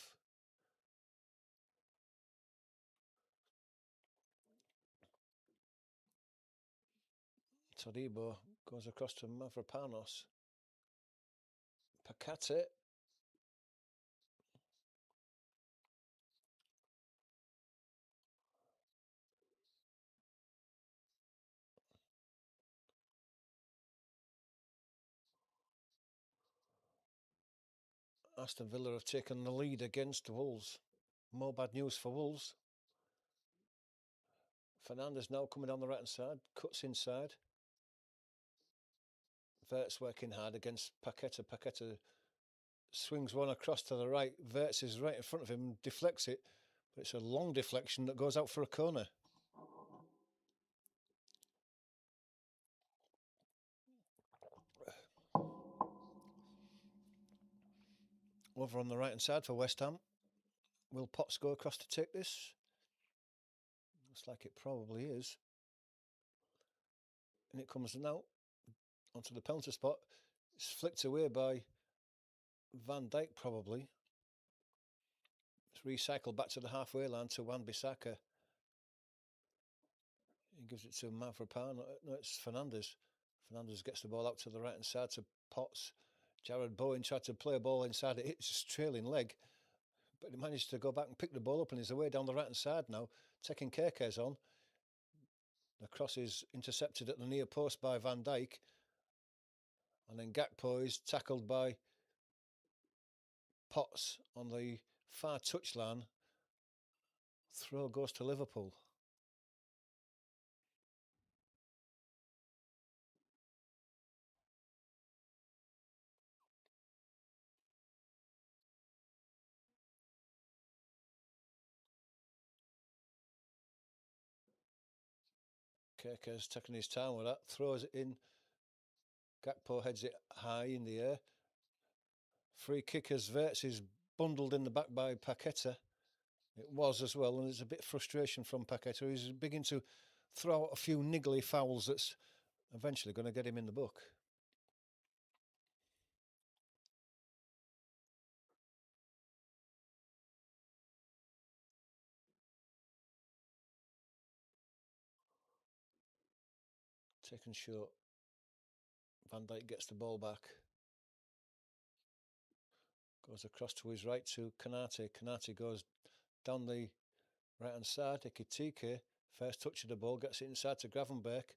Todibo goes across to Mavropanos. Pakate. Aston Villa have taken the lead against Wolves. More bad news for Wolves. Fernandez now coming on the right hand side, cuts inside. Vert's working hard against Paquetá. Paquetá swings one across to the right. Verts is right in front of him, deflects it, but it's a long deflection that goes out for a corner. Over on the right hand side for West Ham. Will Potts go across to take this? Looks like it probably is. And it comes now onto the penalty spot. It's flicked away by Van Dijk probably. It's recycled back to the halfway line to Wan-Bissaka. He gives it to Mavropanos. No, it's Fernandez. Fernandez gets the ball out to the right hand side to Potts. Jared Bowen tried to play a ball inside. It hits his trailing leg, but he managed to go back and pick the ball up and he's away down the right hand side now, taking Kerkez on. The cross is intercepted at the near post by Van Dijk. And then Gakpo is tackled by Potts on the far touchline. Throw goes to Liverpool. Kerker's taking his time with that, throws it in. Gakpo heads it high in the air. Free kick as Verts is bundled in the back by Paquetá. It was as well, and there's a bit of frustration from Paquetá. He's beginning to throw out a few niggly fouls that's eventually going to get him in the book. Taken short. Van Dijk gets the ball back. Goes across to his right to Kanate. Kanate goes down the right hand side. Ekitike, first touch of the ball, gets it inside to Gravenberch.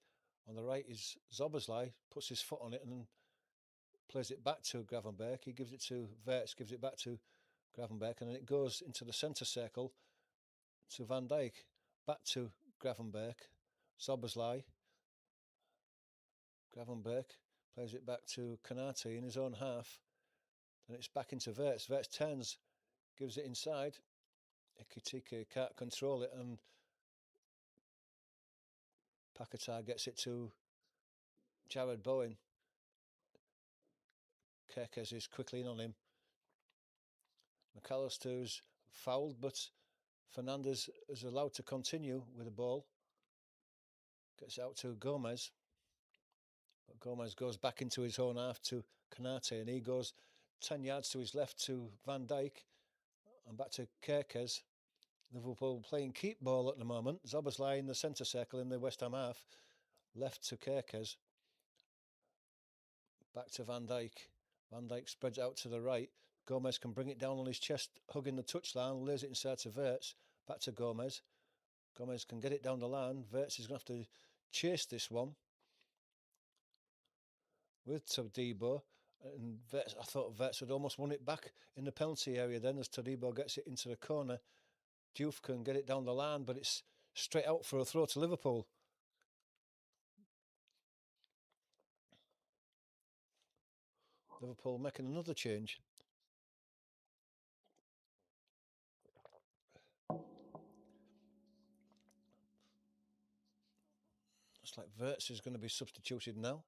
On the right is Zoboslai, puts his foot on it and then plays it back to Gravenberch. He gives it to Verts, gives it back to Gravenberch, and then it goes into the centre circle to Van Dijk. Back to Gravenberch. Zoboslai. Gravenberch plays it back to Kanate in his own half. Then it's back into Verts. Verts turns, gives it inside. Ekitike can't control it, and Paquetá gets it to Jared Bowen. Kerkez is quickly in on him. McAllister's fouled, but Fernandez is allowed to continue with the ball. Gets out to Gomez. But Gomez goes back into his own half to Kanate, and he goes 10 yards to his left to Van Dijk. And back to Kerkez. Liverpool playing keep ball at the moment. Zoboslai in the centre circle in the West Ham half. Left to Kerkez. Back to Van Dijk. Van Dijk spreads out to the right. Gomez can bring it down on his chest, hugging the touchline, lays it inside to Verts. Back to Gomez. Gomez can get it down the line. Verts is going to have to chase this one with Todibo. And Verts, I thought Verts had almost won it back in the penalty area then as Todibo gets it into the corner. Diouf can get it down the line, but it's straight out for a throw to Liverpool. Liverpool making another change. Looks like Verts is going to be substituted now.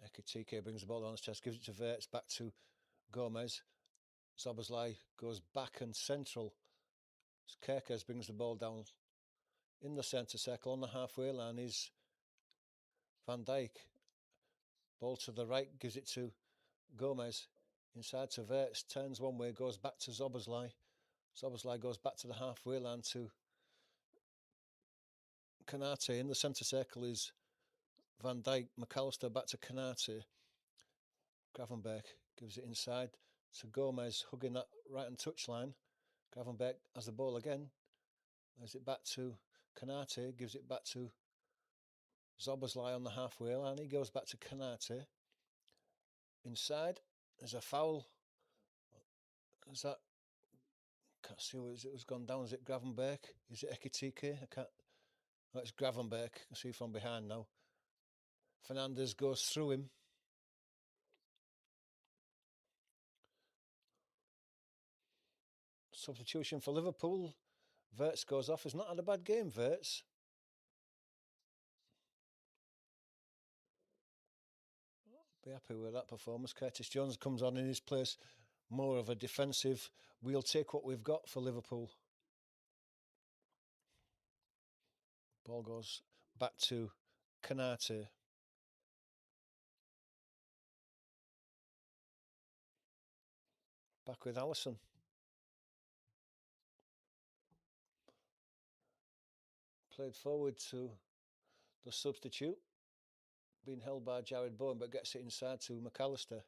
Ekitike brings the ball on his chest, gives it to Verts, back to Gomez. Zoboslai goes back and central. Kerkez brings the ball down in the centre circle on the halfway line is Van Dijk. Ball to the right, gives it to Gomez. Inside to Verts, turns one way, goes back to Zoboslai. Zoboslai goes back to the halfway line to Kanate. In the centre circle is Van Dijk. McAllister back to Kanate. Gravenberch gives it inside to Gomez, hugging that right hand touchline. Gravenberch has the ball again. Lays it back to Kanate, gives it back to Zoboslai on the halfway line. He goes back to Kanate. Inside, there's a foul. Is that? Can't see who it was gone down. Is it Gravenberch? Is it Ekitike? I can't. No, it's Gravenberch. I see from behind now. Fernandez goes through him. Substitution for Liverpool. Verts goes off. He's not had a bad game, Verts. Be happy with that performance. Curtis Jones comes on in his place. More of a defensive. We'll take what we've got for Liverpool. Ball goes back to Kanate. Back with Allison. Played forward to the substitute. Being held by Jared Bowen, but gets it inside to McAllister.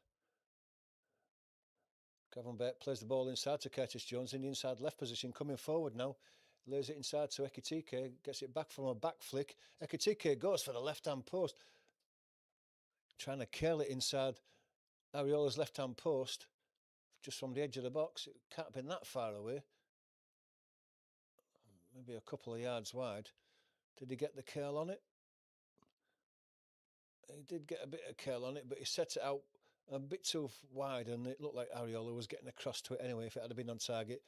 Gravenberch plays the ball inside to Curtis Jones in the inside left position, coming forward now. Lays it inside to Ekitike, gets it back from a back flick. Ekitike goes for the left-hand post. Trying to curl it inside Ariola's left-hand post, just from the edge of the box. It can't have been that far away. Maybe a couple of yards wide. Did he get the curl on it? He did get a bit of curl on it, but he set it out a bit too wide, and it looked like Ariola was getting across to it anyway if it had been on target.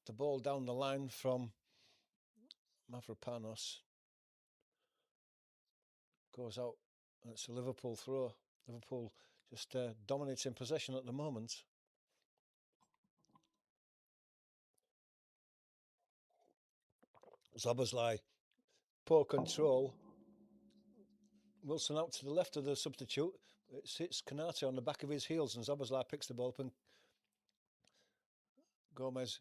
The ball down the line from Mavropanos goes out, and it's a Liverpool throw. Liverpool just dominating possession at the moment. Zoboslai, poor control. Wilson out to the left of the substitute. It hits Canate on the back of his heels, and Zoboslai picks the ball up, and Gomez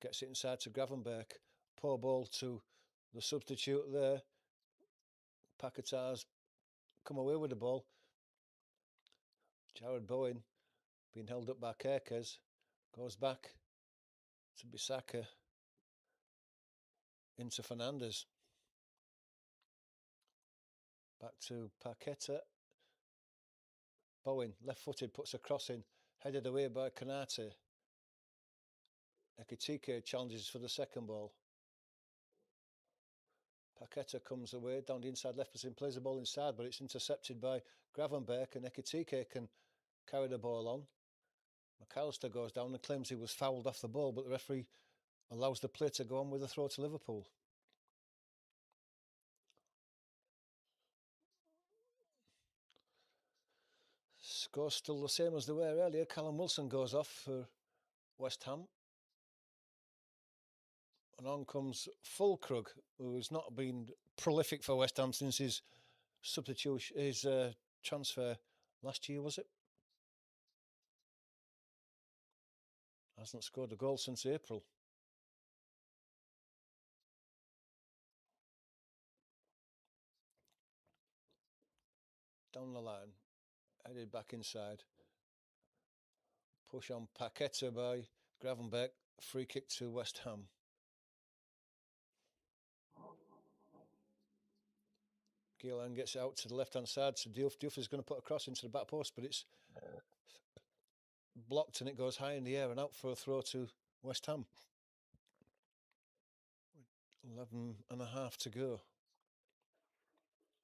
gets it inside to Gravenberch. Poor ball to the substitute there. Paquetá's come away with the ball. Jared Bowen being held up by Kerkez. Goes back to Bissaka. Into Fernandez. Back to Paqueta. Bowen, left-footed, puts a cross in. Headed away by Canate. Ekitike challenges for the second ball. Paqueta comes away down the inside left position, plays the ball inside, but it's intercepted by Gravenberch, and Ekitike can carry the ball on. McAllister goes down and claims he was fouled off the ball, but the referee allows the play to go on with a throw to Liverpool. Scores still the same as they were earlier. Callum Wilson goes off for West Ham. And on comes Fulkrug, who's not been prolific for West Ham since his substitution, his transfer last year, was it? Hasn't scored a goal since April. Down the line, headed back inside. Push on Paqueta by Gravenberch. Free kick to West Ham. Gillan gets it out to the left-hand side. So Diouf is going to put a cross into the back post, but it's blocked and it goes high in the air and out for a throw to West Ham. 11 and a half to go.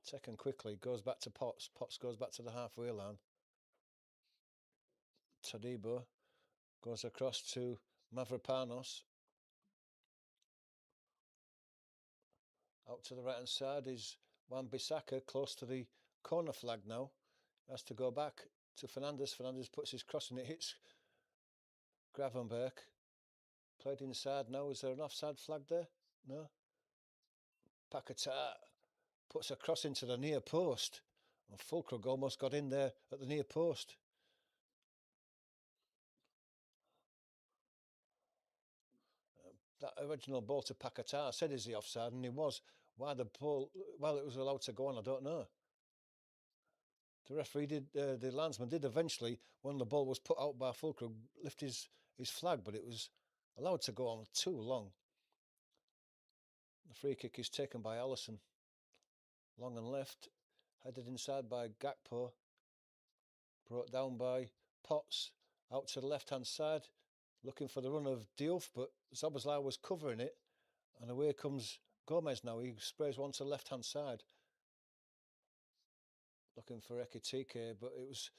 Taken quickly, goes back to Potts. Potts goes back to the halfway line. Todibo goes across to Mavropanos. Out to the right hand side is Wan-Bissaka, close to the corner flag now. Has to go back to Fernandez. Fernandez puts his cross and it hits Gravenberch. Played inside now. Is there an offside flag there? No. Paquetá puts a cross into the near post. And Fulkrug almost got in there at the near post. That original ball to Paquetá, I said, is he offside? And he was. Why the ball, well, it was allowed to go on, I don't know. The referee did, the landsman did eventually, when the ball was put out by Fulkrug, lift his flag, but it was allowed to go on too long. The free kick is taken by Allison. Long and left, headed inside by Gakpo. Brought down by Potts. Out to the left-hand side, looking for the run of Diouf, but Szoboszlai was covering it. And away comes Gomez now. He sprays one to the left-hand side. Looking for Ekitike, but it was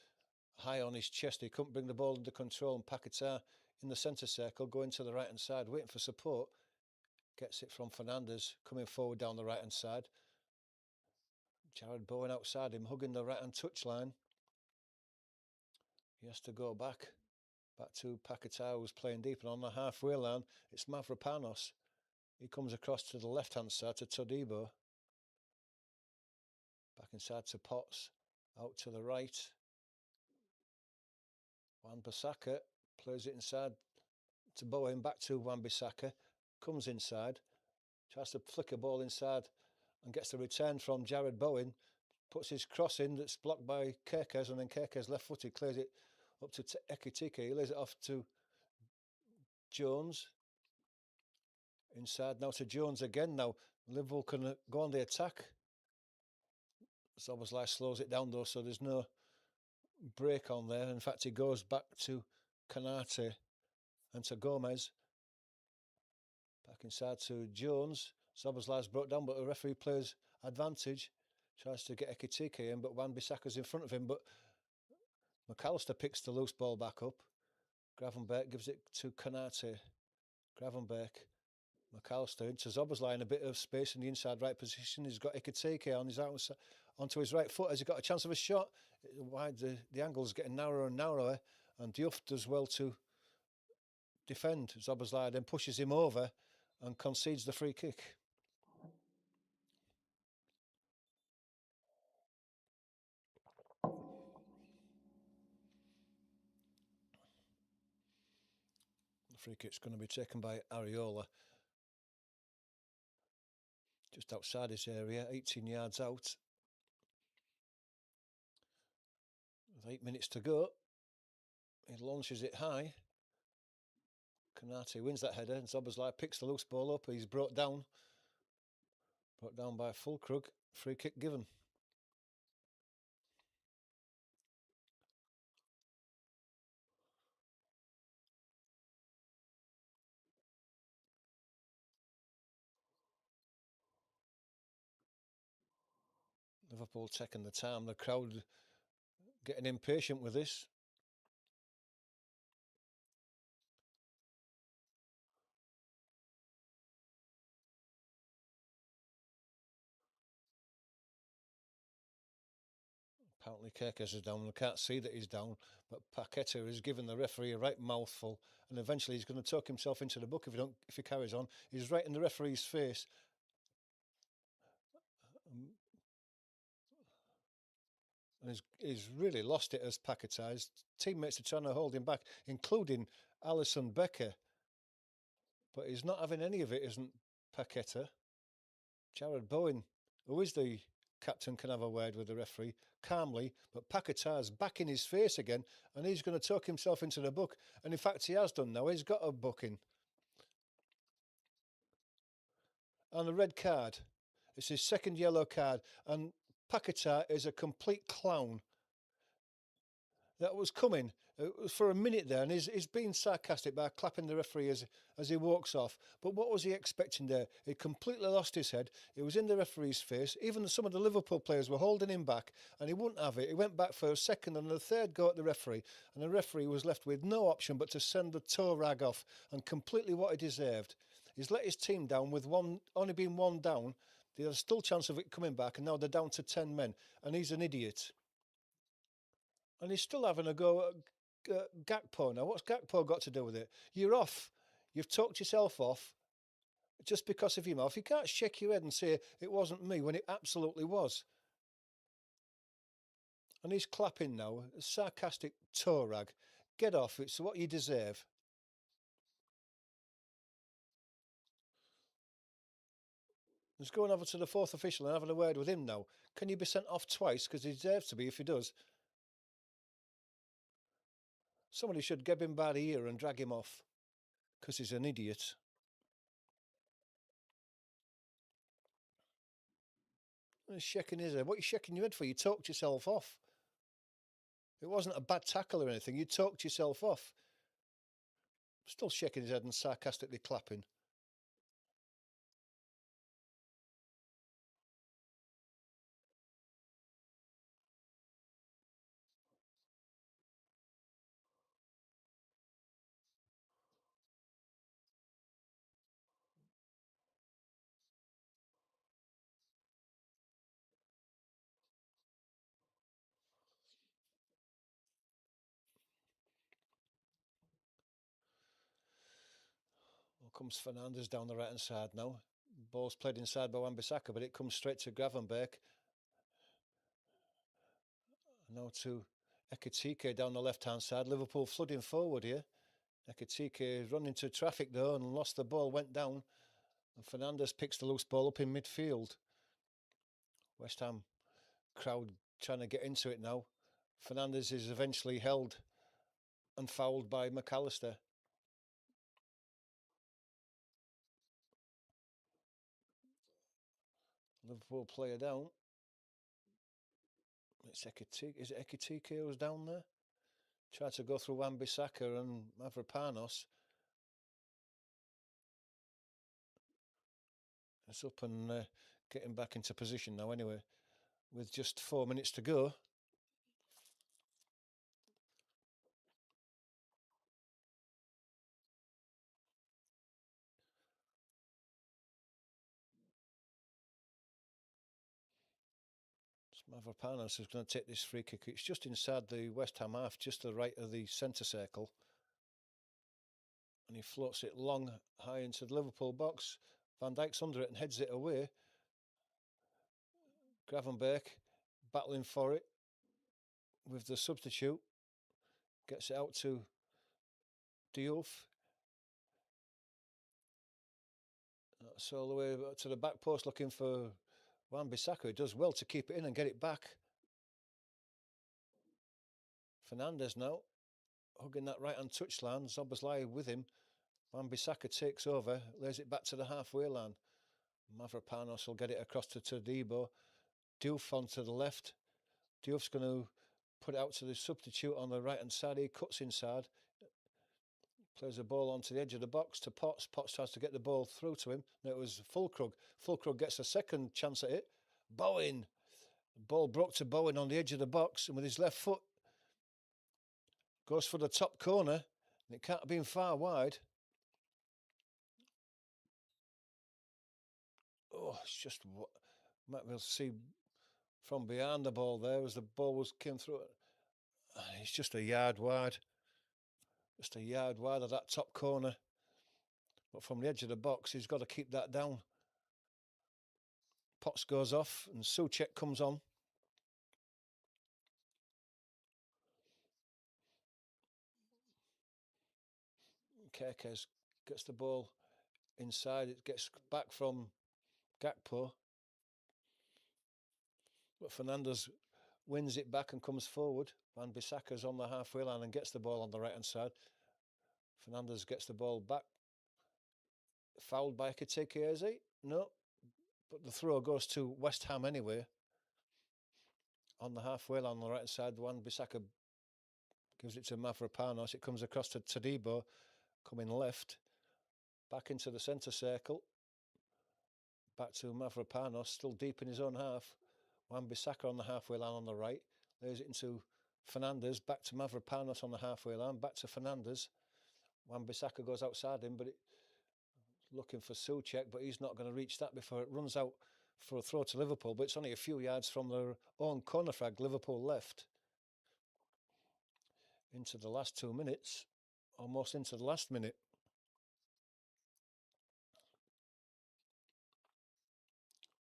high on his chest. He couldn't bring the ball under control. And Paquetá in the centre circle, going to the right-hand side, waiting for support. Gets it from Fernandez, coming forward down the right-hand side. Jared Bowen outside him, hugging the right-hand touchline. He has to go back to Paquetá, who's playing deep, and on the halfway line, it's Mavropanos. He comes across to the left-hand side to Todibo. Back inside to Potts, out to the right. Wan-Bissaka plays it inside to Bowen, back to Wan-Bissaka, comes inside, tries to flick a ball inside and gets the return from Jared Bowen, puts his cross in that's blocked by Kerkez, and then Kerkez left-footed clears it up to Ekitike. He lays it off to Jones. Inside now to Jones again. Now Liverpool can go on the attack. Szoboszlai slows it down though, so there's no break on there. In fact, he goes back to Canate and to Gomez. Back inside to Jones. Szoboszlai's brought down, but the referee plays advantage. Tries to get Ekitike in, but Wan-Bissaka's in front of him. But McAllister picks the loose ball back up. Gravenberch gives it to Canate. Gravenberch, McAllister into Szoboszlai in a bit of space in the inside right position. He's got Ekitike on his outside, onto his right foot. Has he got a chance of a shot? Wide, the angle's getting narrower and narrower, and Diouf does well to defend. Szoboszlai then pushes him over and concedes the free kick. Free kick's going to be taken by Areola. Just outside this area, 18 yards out. With 8 minutes to go. He launches it high. Kanate wins that header, and Zoboslai picks the loose ball up. He's brought down by Fulkrug. Free kick given. Liverpool taking the time. The crowd getting impatient with this. Apparently Kerkez is down. I can't see that he's down, but Paqueta has given the referee a right mouthful, and eventually he's going to tuck himself into the book if he carries on. He's right in the referee's face. And he's really lost it as Paqueta. His teammates are trying to hold him back, including Alisson Becker. But he's not having any of it, isn't Paqueta? Jared Bowen, who is the captain, can have a word with the referee calmly, but Paqueta's back in his face again, and he's going to tuck himself into the book. And in fact, he has done now. He's got a booking. And a red card. It's his second yellow card. And Paqueta is a complete clown. That was coming for a minute there, and he's being sarcastic by clapping the referee as he walks off. But what was he expecting there? He completely lost his head. It was in the referee's face. Even some of the Liverpool players were holding him back, and he wouldn't have it. He went back for a second and a third go at the referee, and the referee was left with no option but to send the toe rag off, and completely what he deserved. He's let his team down with only being one down. There's still a chance of it coming back, and now they're down to 10 men, and he's an idiot. And he's still having a go at Gakpo now. What's Gakpo got to do with it? You're off. You've talked yourself off just because of your mouth. You can't shake your head and say it wasn't me when it absolutely was. And he's clapping now, a sarcastic toe rag. Get off, it's what you deserve. He's going over to the fourth official and having a word with him now. Can you be sent off twice? Because he deserves to be if he does. Somebody should grab him by the ear and drag him off. Because he's an idiot. He's shaking his head. What are you shaking your head for? You talked yourself off. It wasn't a bad tackle or anything. You talked yourself off. Still shaking his head and sarcastically clapping. Well, comes Fernandez down the right-hand side now. Ball's played inside by Wan-Bissaka, but it comes straight to Gravenberg. Now to Ekitike down the left-hand side. Liverpool flooding forward here. Ekitike run into traffic though and lost the ball, went down. And Fernandez picks the loose ball up in midfield. West Ham crowd trying to get into it now. Fernandez is eventually held and fouled by McAllister. Liverpool player down. It's Ekitike. Is it Ekitike who's down there? Tried to go through Wan-Bissaka and Mavropanos. It's up and getting back into position now anyway. With just 4 minutes to go. Mavropanos is going to take this free kick. It's just inside the West Ham half, just to the right of the centre circle. And he floats it long, high into the Liverpool box. Van Dijk's under it and heads it away. Gravenberg battling for it with the substitute. Gets it out to Diouf. That's all the way to the back post looking for Wan-Bissaka. He does well to keep it in and get it back. Fernandez now, hugging that right-hand touchline. Szoboszlai with him. Wan-Bissaka takes over, lays it back to the halfway line. Mavropanos will get it across to Todibo. Diouf onto the left. Diouf's going to put it out to the substitute on the right-hand side. He cuts inside. Plays the ball onto the edge of the box to Potts. Potts tries to get the ball through to him. No, it was Fulkrug. Fulkrug gets a second chance at it. Bowen. Ball broke to Bowen on the edge of the box, and with his left foot, goes for the top corner, and it can't have been far wide. Oh, it's just what might be able to see from behind the ball there as the ball came through it. It's just a yard wide. Just a yard wide of that top corner. But from the edge of the box, he's got to keep that down. Potts goes off and Souček comes on. Kerkez gets the ball inside. It gets back from Gakpo. But Fernandez wins it back and comes forward. Wan-Bissaka's on the halfway line and gets the ball on the right-hand side. Fernandez gets the ball back. Fouled by Ekitike. No. But the throw goes to West Ham anyway. On the halfway line on the right-hand side, Wan-Bissaka gives it to Mavropanos. It comes across to Todibo, coming left. Back into the centre circle. Back to Mavropanos, still deep in his own half. Wan-Bissaka on the halfway line on the right. Lays it into Fernandez. Back to Mavropanos on the halfway line. Back to Fernandez. Wan-Bissaka goes outside him, but looking for Souček, but he's not going to reach that before it runs out for a throw to Liverpool. But it's only a few yards from their own corner flag. Liverpool left. Into the last 2 minutes. Almost into the last minute.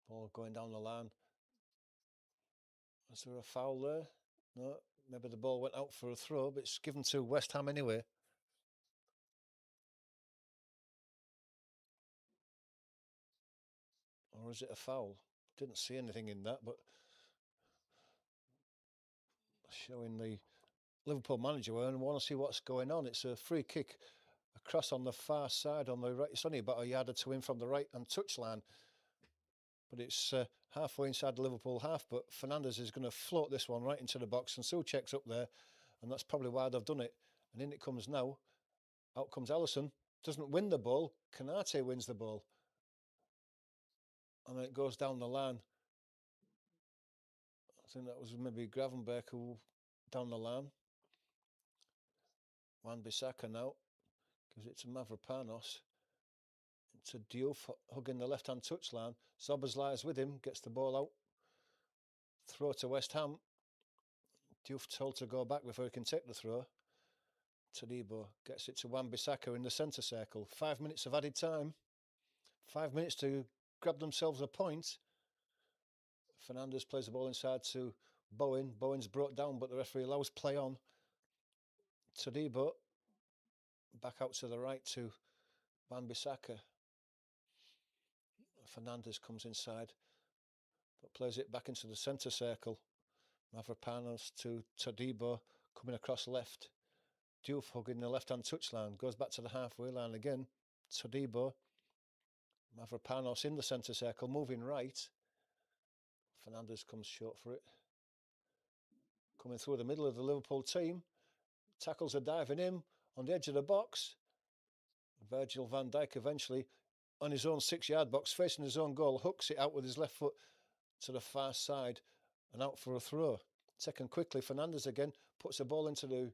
Ball going down the line. Is there a foul there? No, maybe the ball went out for a throw, but it's given to West Ham anyway. Or is it a foul? Didn't see anything in that, but showing the Liverpool manager and want to see what's going on. It's a free kick across on the far side on the right. It's only about a yard or two in from the right and touchline, but it's halfway inside the Liverpool half. But Fernandez is going to float this one right into the box, and Souček's up there, and that's probably why they've done it. And in it comes now. Out comes Alisson. Doesn't win the ball. Canate wins the ball. And it goes down the line. I think that was maybe Gravenberg who down the line. Wan-Bissaka now gives it to Mavropanos. To Diouf hugging the left-hand touchline. Szoboszlai is with him, gets the ball out. Throw to West Ham. Diouf told to go back before he can take the throw. Todibo gets it to Wan-Bissaka in the centre circle. 5 minutes of added time. 5 minutes to grab themselves a point. Fernandez plays the ball inside to Bowen. Bowen's brought down, but the referee allows play on. Todibo back out to the right to Wan-Bissaka. Fernandez comes inside, but plays it back into the centre circle. Mavropanos to Todibo coming across left. Diouf hugging the left-hand touchline. Goes back to the halfway line again. Todibo. Mavropanos in the centre circle, moving right. Fernandez comes short for it. Coming through the middle of the Liverpool team. Tackles are diving in on the edge of the box. Virgil van Dijk eventually on his own 6-yard box, facing his own goal, hooks it out with his left foot to the far side and out for a throw. Taken quickly, Fernandez again puts the ball into the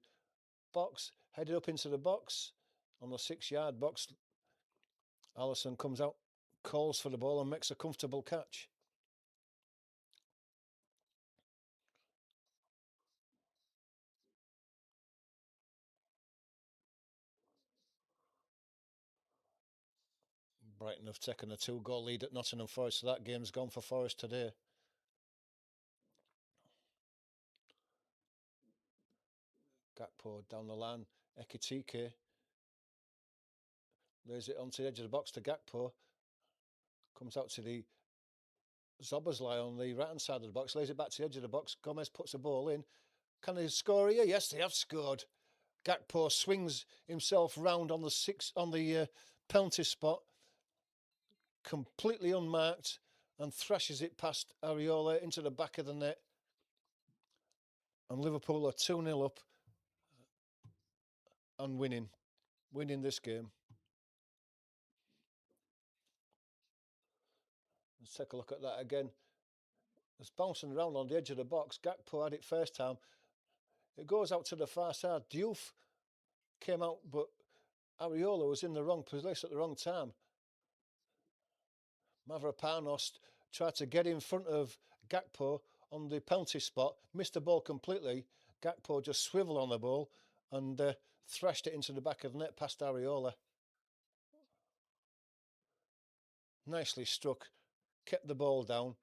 box, headed up into the box on the 6-yard box. Alisson comes out, calls for the ball and makes a comfortable catch. Brighton have taken a 2-goal lead at Nottingham Forest, so that game's gone for Forest today. Gakpo down the line, Ekitike lays it onto the edge of the box to Gakpo. Comes out to the Zoboslai on the right hand side of the box, lays it back to the edge of the box. Gomez puts the ball in. Can they score here? Yes, they have scored. Gakpo swings himself round on the penalty spot, completely unmarked, and thrashes it past Areola into the back of the net. And Liverpool are 2-0 up and winning this game. Let's take a look at that again. It's bouncing around on the edge of the box. Gakpo had it first time. It goes out to the far side. Diouf came out, but Areola was in the wrong place at the wrong time. Mavropanos tried to get in front of Gakpo on the penalty spot, missed the ball completely. Gakpo just swiveled on the ball and thrashed it into the back of the net past Areola. Nicely struck, kept the ball down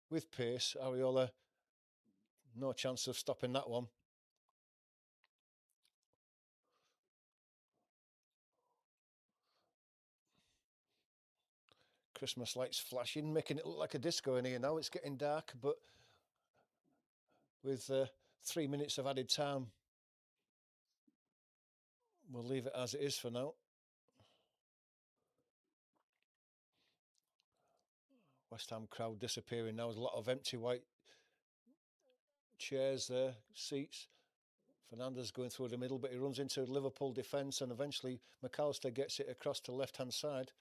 with pace. Areola, no chance of stopping that one. Christmas lights flashing, making it look like a disco in here now. It's getting dark, but with 3 minutes of added time, we'll leave it as it is for now. West Ham crowd disappearing now. There's a lot of empty white chairs there, seats. Fernandes going through the middle, but he runs into Liverpool defence, and eventually McAllister gets it across to the left-hand side.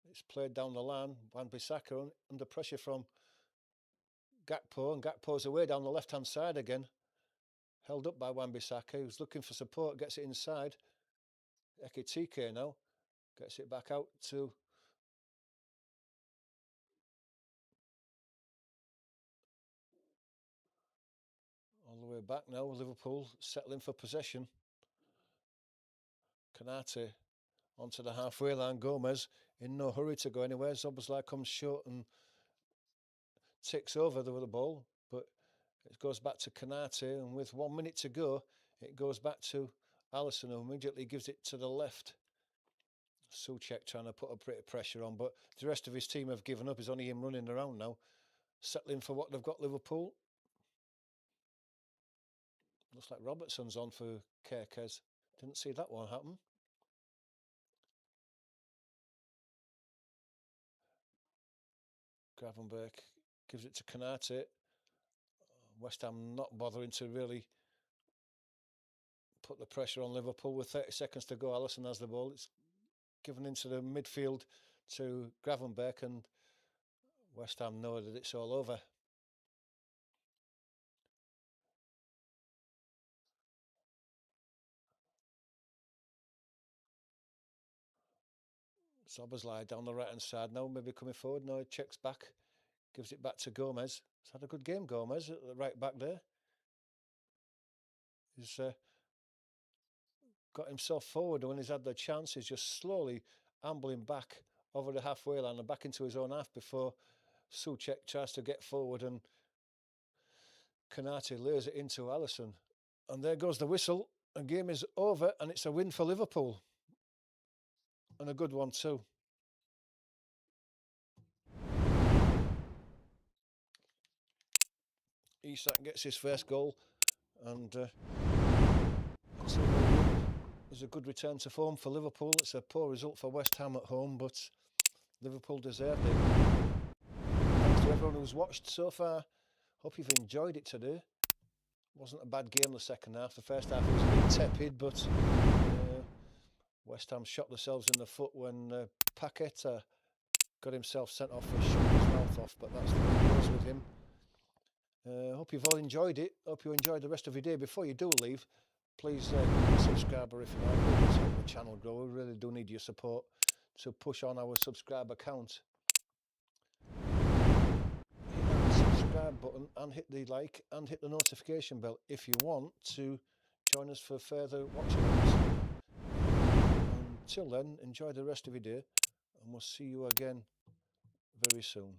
It's played down the line. Wan-Bissaka under pressure from Gakpo, and Gakpo's away down the left-hand side again. Held up by Wan-Bissaka, who's looking for support, gets it inside. Ekitike now gets it back out to all the way back now. Liverpool settling for possession. Konate onto the halfway line. Gomez in no hurry to go anywhere. Zoboslai comes short and takes over with the ball, but it goes back to Konate, and with 1 minute to go, it goes back to Alisson, who immediately gives it to the left. Souček trying to put a bit of pressure on, but the rest of his team have given up. It's only him running around now, settling for what they've got. Liverpool. Looks like Robertson's on for Kerkez. Didn't see that one happen. Gravenberch gives it to Konate. West Ham not bothering to really put the pressure on Liverpool. With 30 seconds to go, Alisson has the ball. It's given into the midfield to Gravenberch, and West Ham know that it's all over. Szoboszlai down the right hand side now, maybe coming forward. No, he checks back, gives it back to Gomez. He's had a good game, Gomez, at the right back there. He's got himself forward when he's had the chance. He's just slowly ambling back over the halfway line and back into his own half before Souček tries to get forward, and Konate lays it into Alisson. And there goes the whistle. The game is over, and it's a win for Liverpool. And a good one too. Isak gets his first goal, and it's a good return to form for Liverpool. It's a poor result for West Ham at home, but Liverpool deserved it. Thanks to everyone who's watched so far. Hope you've enjoyed it today. Wasn't a bad game the second half. The first half was a bit tepid, but West Ham shot themselves in the foot when Paqueta got himself sent off for shutting his mouth off, but that's the way it goes with him. Hope you've all enjoyed it. Hope you enjoyed the rest of your day. Before you do leave, please subscribe if you like. It does help the channel grow. We really do need your support to push on our subscriber count. Hit that subscribe button and hit the like and hit the notification bell if you want to join us for further watching. Until then, enjoy the rest of your day, and we'll see you again very soon.